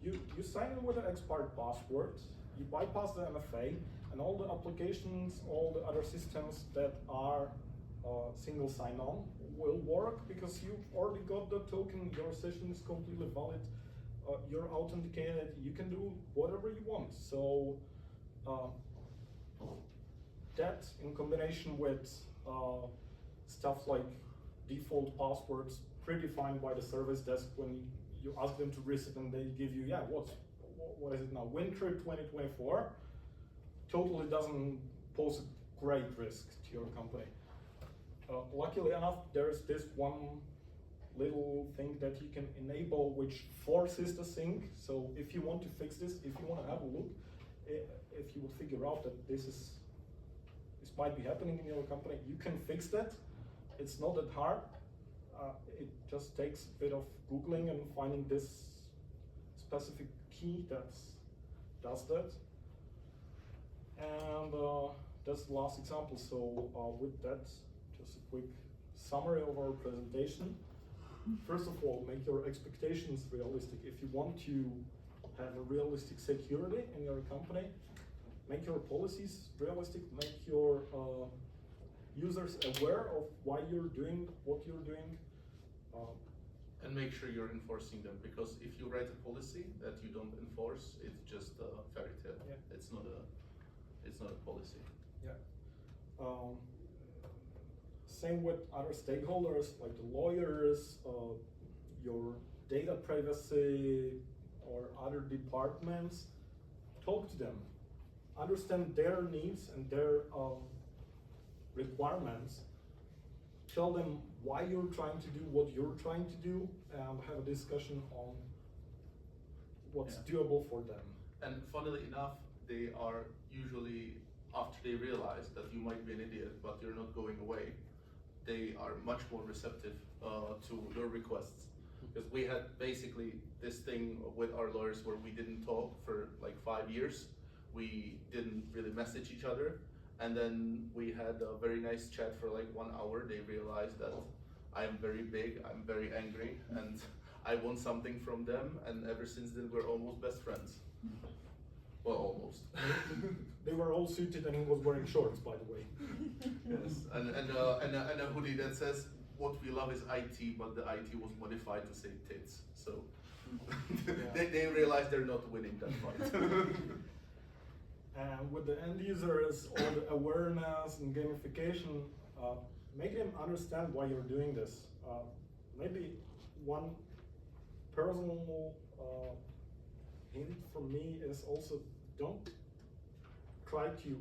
you sign in with an expired password, you bypass the MFA, and all the applications, all the other systems that are single sign-on will work because you've already got the token, your session is completely valid, you're authenticated, you can do whatever you want. So that in combination with stuff like default passwords predefined by the service desk when you ask them to reset and they give you, yeah, what is it now, winter 2024, totally doesn't pose a great risk to your company. Luckily enough, there's this one little thing that you can enable which forces the sync. So if you want to fix this, if you want to have a look, if you would figure out that this might be happening in your company, you can fix that. It's not that hard. It just takes a bit of Googling and finding this specific key that does that. And that's the last example. So with that, just a quick summary of our presentation. First of all, make your expectations realistic. If you want to have a realistic security in your company, make your policies realistic, make your users aware of why you're doing what you're doing. And make sure you're enforcing them, because if you write a policy that you don't enforce, it's just a fairy tale. Yeah. It's not a policy. Yeah. Same with other stakeholders like the lawyers, your data privacy, or other departments. Talk to them, understand their needs and their requirements. Tell them why you're trying to do what you're trying to do, and have a discussion on what's doable for them. And funnily enough, they are usually, after they realize that you might be an idiot, but you're not going away, they are much more receptive to your requests. Because we had basically this thing with our lawyers where we didn't talk for like 5 years. We didn't really message each other. And then we had a very nice chat for like 1 hour. They realized that I'm very big, I'm very angry, and I want something from them. And ever since then, we're almost best friends. Well, almost. They were all suited and he was wearing shorts, by the way. Yes, and a hoodie that says, "What we love is IT," but the IT was modified to say tits. So they realize they're not winning that fight. And with the end users, all the awareness and gamification, make them understand why you're doing this. Maybe one personal hint from me is also don't try to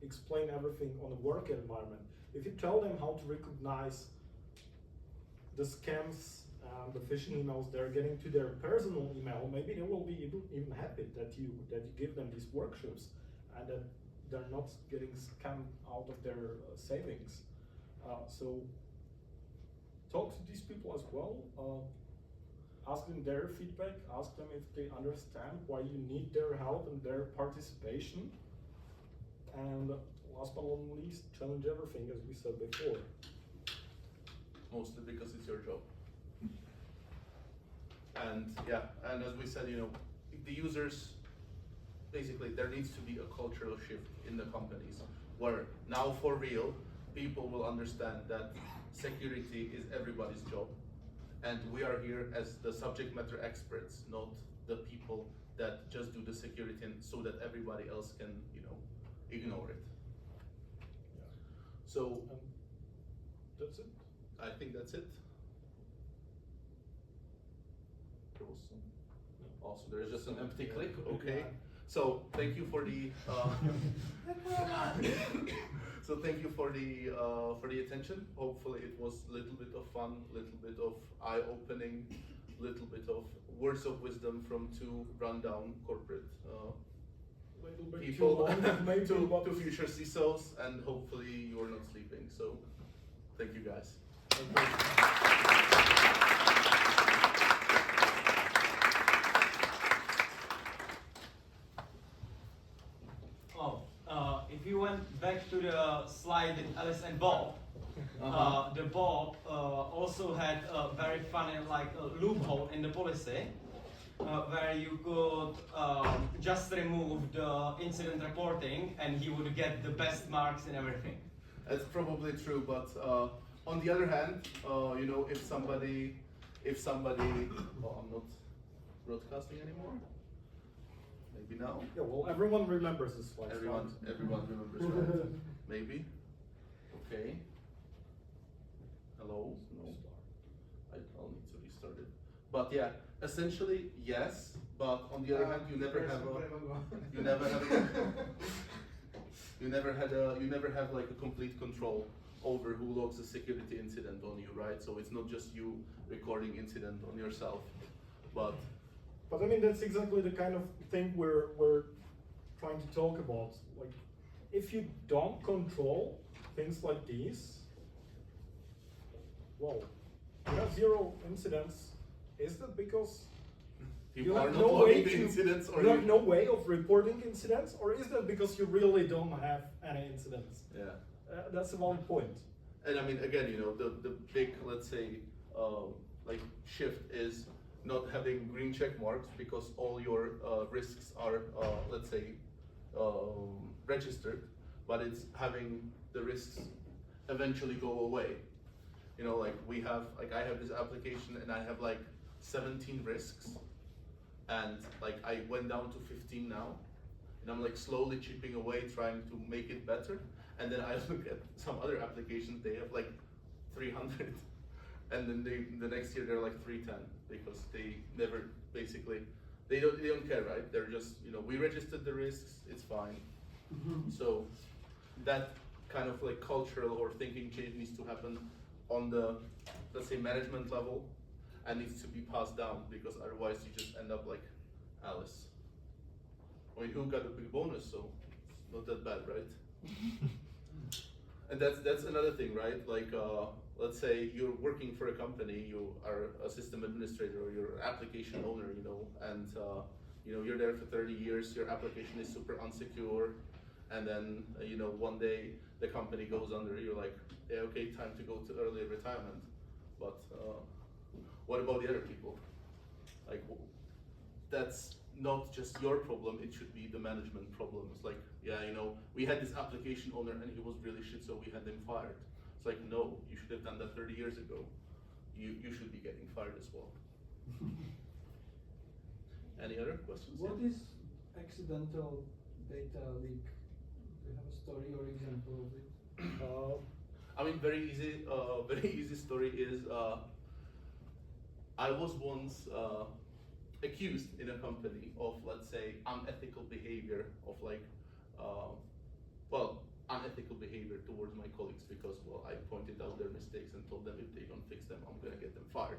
explain everything on a work environment. If you tell them how to recognize the scams and the phishing emails they're getting to their personal email, maybe they will be even happy that you give them these workshops and that they're not getting scammed out of their savings. So talk to these people as well. ask them their feedback, ask them if they understand why you need their help and their participation. And last but not least, challenge everything, as we said before. Mostly because it's your job. And yeah, and as we said, the users, basically there needs to be a cultural shift in the companies where now for real, people will understand that security is everybody's job. And we are here as the subject matter experts, not the people that just do the security and so that everybody else can, ignore it. Yeah. So That's it. I think that's it. Also, there is just an empty click. Okay. So thank you for the. So thank you for the attention. Hopefully it was a little bit of fun, little bit of eye-opening, little bit of words of wisdom from two rundown corporate Little bit people too long, maybe, but to future CISOs, and hopefully you are not sleeping. So thank you guys. If you went back to the slide with Alice and Bob, the Bob also had a very funny loophole in the policy where you could just remove the incident reporting and he would get the best marks in everything. That's probably true, but on the other hand, if somebody, oh, I'm not broadcasting anymore. Maybe now. yeah, well, everyone remembers this slide. Everyone remembers, right? Maybe. Okay. Hello. No. I'll need to restart it. But yeah, essentially yes. But on the other hand, you never have like a complete control over who logs a security incident on you, right? So it's not just you recording incident on yourself, but I mean, that's exactly the kind of thing we're trying to talk about. Like, if you don't control things like these, well, you have 0 incidents. Is that because people you are have not no way logging the to, incidents, or you have no way of reporting incidents, or is that because you really don't have any incidents? Yeah. That's the one point. And I mean, again, the big, let's say, like shift is not having green check marks because all your risks are, let's say, registered, but it's having the risks eventually go away. Like I have this application and I have like 17 risks, and like I went down to 15 now, and I'm like slowly chipping away trying to make it better. And then I look at some other applications, they have like 300. And then the next year they're like 310 because they never basically they don't care, right? They're just we registered the risks, it's fine. So that kind of like cultural or thinking change needs to happen on the, let's say, management level, and needs to be passed down, because otherwise you just end up like Alice. I mean, who got a big bonus, so it's not that bad, right? And that's another thing, right? Like let's say you're working for a company, you are a system administrator or you're an application owner, and you're there for 30 years, your application is super unsecure, and then one day the company goes under, you're like, yeah, okay, time to go to early retirement. But what about the other people? Like, that's not just your problem, it should be the management problem. It's like, yeah, we had this application owner and he was really shit, so we had him fired. It's like, no, you should have done that 30 years ago. You should be getting fired as well. Any other questions? What is accidental data leak? Do you have a story or example of it? I mean, very easy story is, I was once accused in a company of, let's say, unethical behavior of unethical behavior towards my colleagues, because, well, I pointed out their mistakes and told them if they don't fix them, I'm gonna get them fired,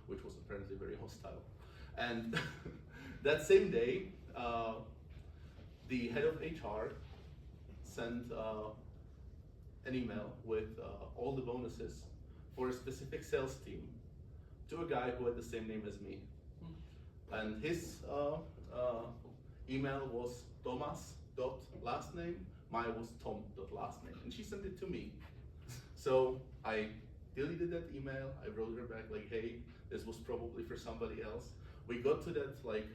which was apparently very hostile. And that same day, the head of HR sent an email with all the bonuses for a specific sales team to a guy who had the same name as me. and his email was Thomas.lastname, mine was Tom.lastname, and she sent it to me. So I deleted that email, I wrote her back like, hey, this was probably for somebody else. We got to that like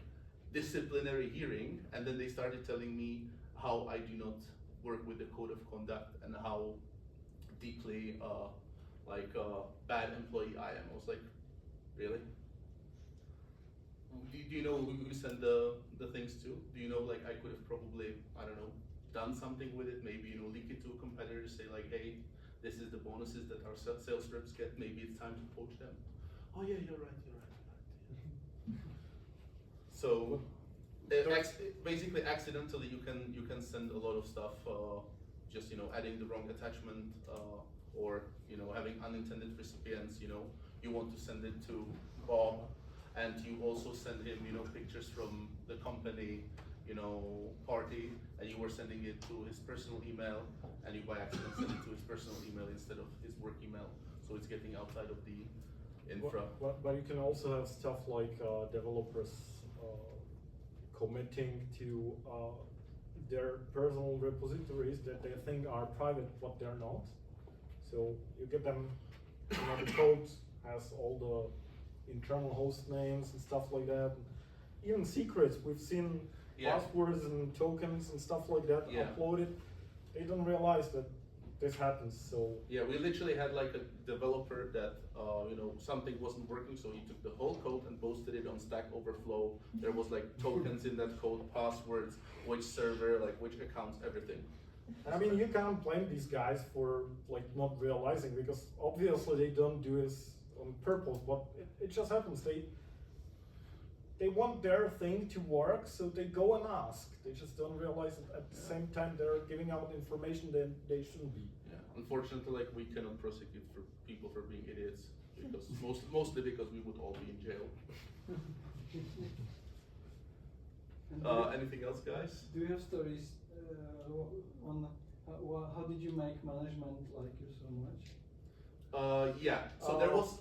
disciplinary hearing, and then they started telling me how I do not work with the code of conduct and how deeply bad employee I am. I was like, really? Do you know who you send the things to? Do you know like I could have probably, I don't know, done something with it? Maybe, you know, leak it to a competitor, say like, hey, this is the bonuses that our sales reps get. Maybe it's time to poach them. Oh yeah, you're right. So basically, accidentally, you can send a lot of stuff. Just, you know, adding the wrong attachment, or, you know, having unintended recipients. You know, you want to send it to Bob, and you also send him, you know, pictures from the company, you know, party, and you were sending it to his personal email, and you by accident send it to his personal email instead of his work email. So it's getting outside of the infra. But you can also have stuff like developers committing to their personal repositories that they think are private, but they're not. So you get them, you know, the code has all the internal host names and stuff like that. Even secrets, we've seen passwords and tokens and stuff like that uploaded. They don't realize that this happens, so. Yeah, we literally had like a developer that, you know, something wasn't working, so he took the whole code and posted it on Stack Overflow. There was like tokens in that code, passwords, which server, like which accounts, everything. I mean, you can't blame these guys for like not realizing, because obviously they don't do this on purpose, but it just happens. They want their thing to work, so they go and ask. They just don't realize that at the same time they're giving out information that they shouldn't be. Yeah, unfortunately, like we cannot prosecute for people for being idiots, because mostly because we would all be in jail. Anything else, guys? Do you have stories on how did you make management like you so much? Yeah. So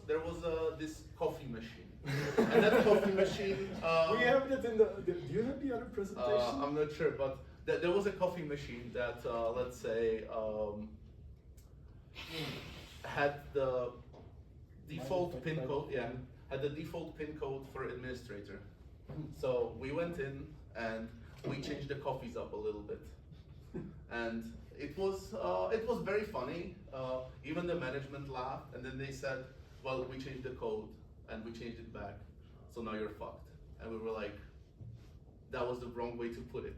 there was this coffee machine, and that coffee machine. We have it in the. Do you have the other presentation? I'm not sure, but there was a coffee machine that, let's say, had the default pin code. Yeah, had the default pin code for administrator. So we went in and we changed the coffees up a little bit, and it was very funny. Even the management laughed, and then they said, "Well, we changed the code and we changed it back, so now you're fucked." And we were like, "That was the wrong way to put it,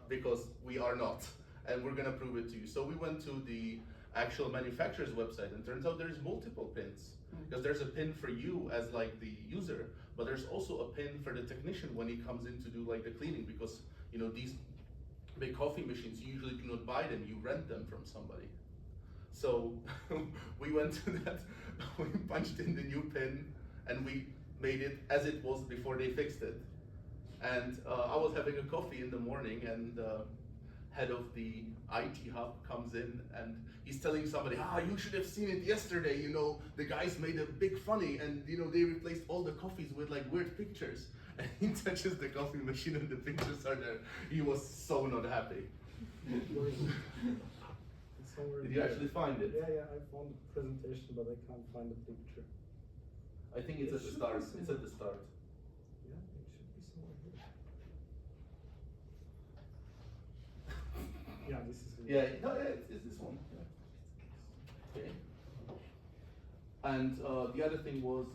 because we are not, and we're gonna prove it to you." So we went to the actual manufacturer's website, and turns out there's multiple pins, because there's a pin for you as like the user, but there's also a pin for the technician when he comes in to do like the cleaning, because, you know, these big coffee machines, you usually do not buy them, you rent them from somebody. So we went to that, we punched in the new pin, and we made it as it was before they fixed it. And I was having a coffee in the morning, and head of the IT hub comes in, and he's telling somebody, you should have seen it yesterday, you know, the guys made a big funny, and, you know, they replaced all the coffees with like weird pictures. And he touches the coffee machine and the pictures are there. He was so not happy. Did you actually find it? Yeah, I found the presentation, but I can't find the picture. I think it's at the start. It's at the start. Yeah, it should be somewhere here. Yeah, this is it. Yeah, no, it's this one. Yeah. Okay. And the other thing was,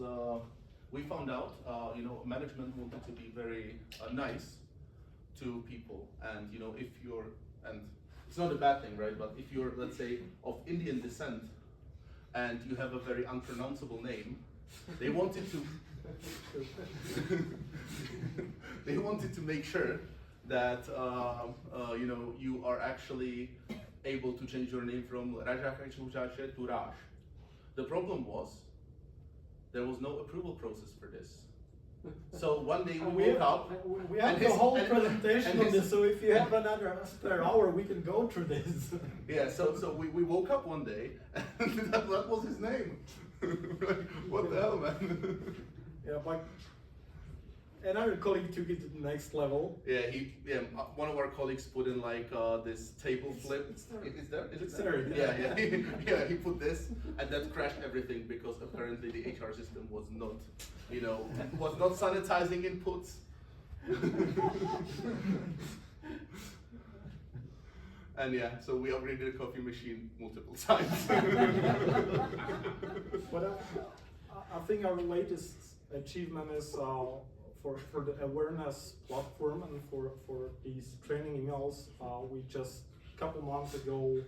we found out, you know, management wanted to be very nice to people, and, you know, if you're, and it's not a bad thing, right? But if you're, let's say, of Indian descent, and you have a very unpronounceable name, they wanted to they wanted to make sure that you know, you are actually able to change your name from Rajakachuchache to Raj. The problem was there was no approval process for this. So one day we woke up. We have the whole presentation on this, so if you have another spare hour, we can go through this. Yeah, so we woke up one day, and that was his name. Like, what the hell, man? Yeah, but another colleague took it to the next level. One of our colleagues put in like this table flip. It's there. Is there? Is It's it there? there, yeah. Yeah. He put this, and that crashed everything because apparently the HR system was not, was not sanitizing inputs. And yeah, so we upgraded the coffee machine multiple times. But I think our latest achievement is for the awareness platform and for these training emails. We just a couple months ago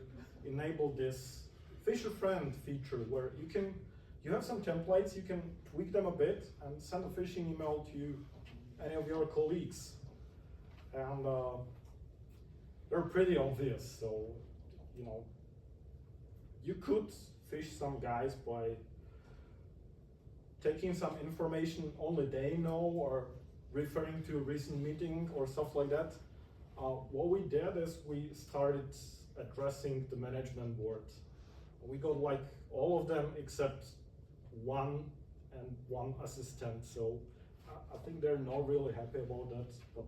enabled this Fisher Friend feature where you have some templates, you can tweak them a bit and send a phishing email to any of your colleagues. And they're pretty obvious, so you could fish some guys by taking some information only they know or referring to a recent meeting or stuff like that. What we did is we started addressing the management board. We got like all of them except one and one assistant, so I think they're not really happy about that, but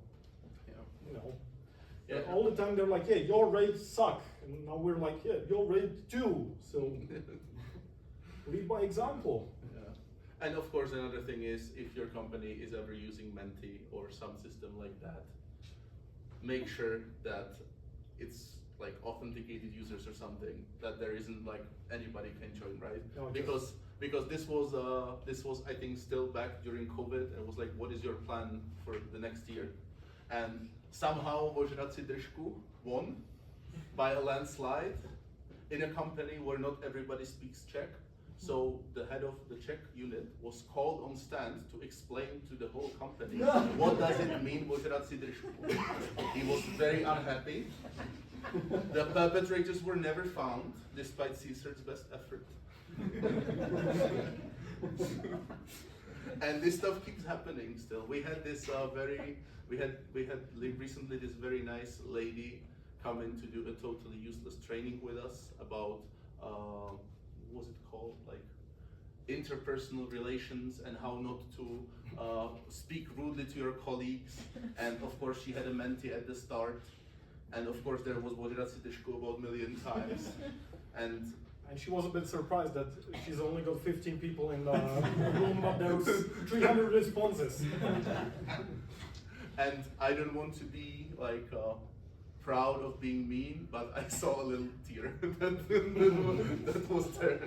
Yeah. all the time they're like, yeah, your rates suck, and now we're like, yeah, your rate too, so lead by example. Yeah. And of course, another thing is if your company is ever using Menti or some system like that, make sure that it's like authenticated users or something, that there isn't like anybody can join, right? No, Because this was I think still back during COVID. It was like, what is your plan for the next year? And somehow Ožraci Držku won by a landslide in a company where not everybody speaks Czech. So the head of the Czech unit was called on stand to explain to the whole company what does it mean Ožraci Držku. He was very unhappy. The perpetrators were never found, despite CSERT's best effort. And this stuff keeps happening still. We had this recently this very nice lady come in to do a totally useless training with us about what was it called, like interpersonal relations and how not to speak rudely to your colleagues. And of course she had a Menti at the start, and of course there was Ožraci Držku about a million times. And she was a bit surprised that she's only got 15 people in the room, but there was 300 responses. And I don't want to be like proud of being mean, but I saw a little tear. that was there.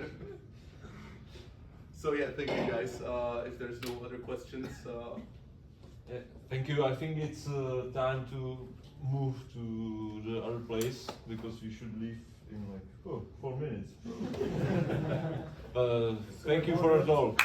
So yeah, thank you guys. If there's no other questions. Yeah, thank you. I think it's time to move to the other place because we should leave in like 4 minutes. Thank you for the talk.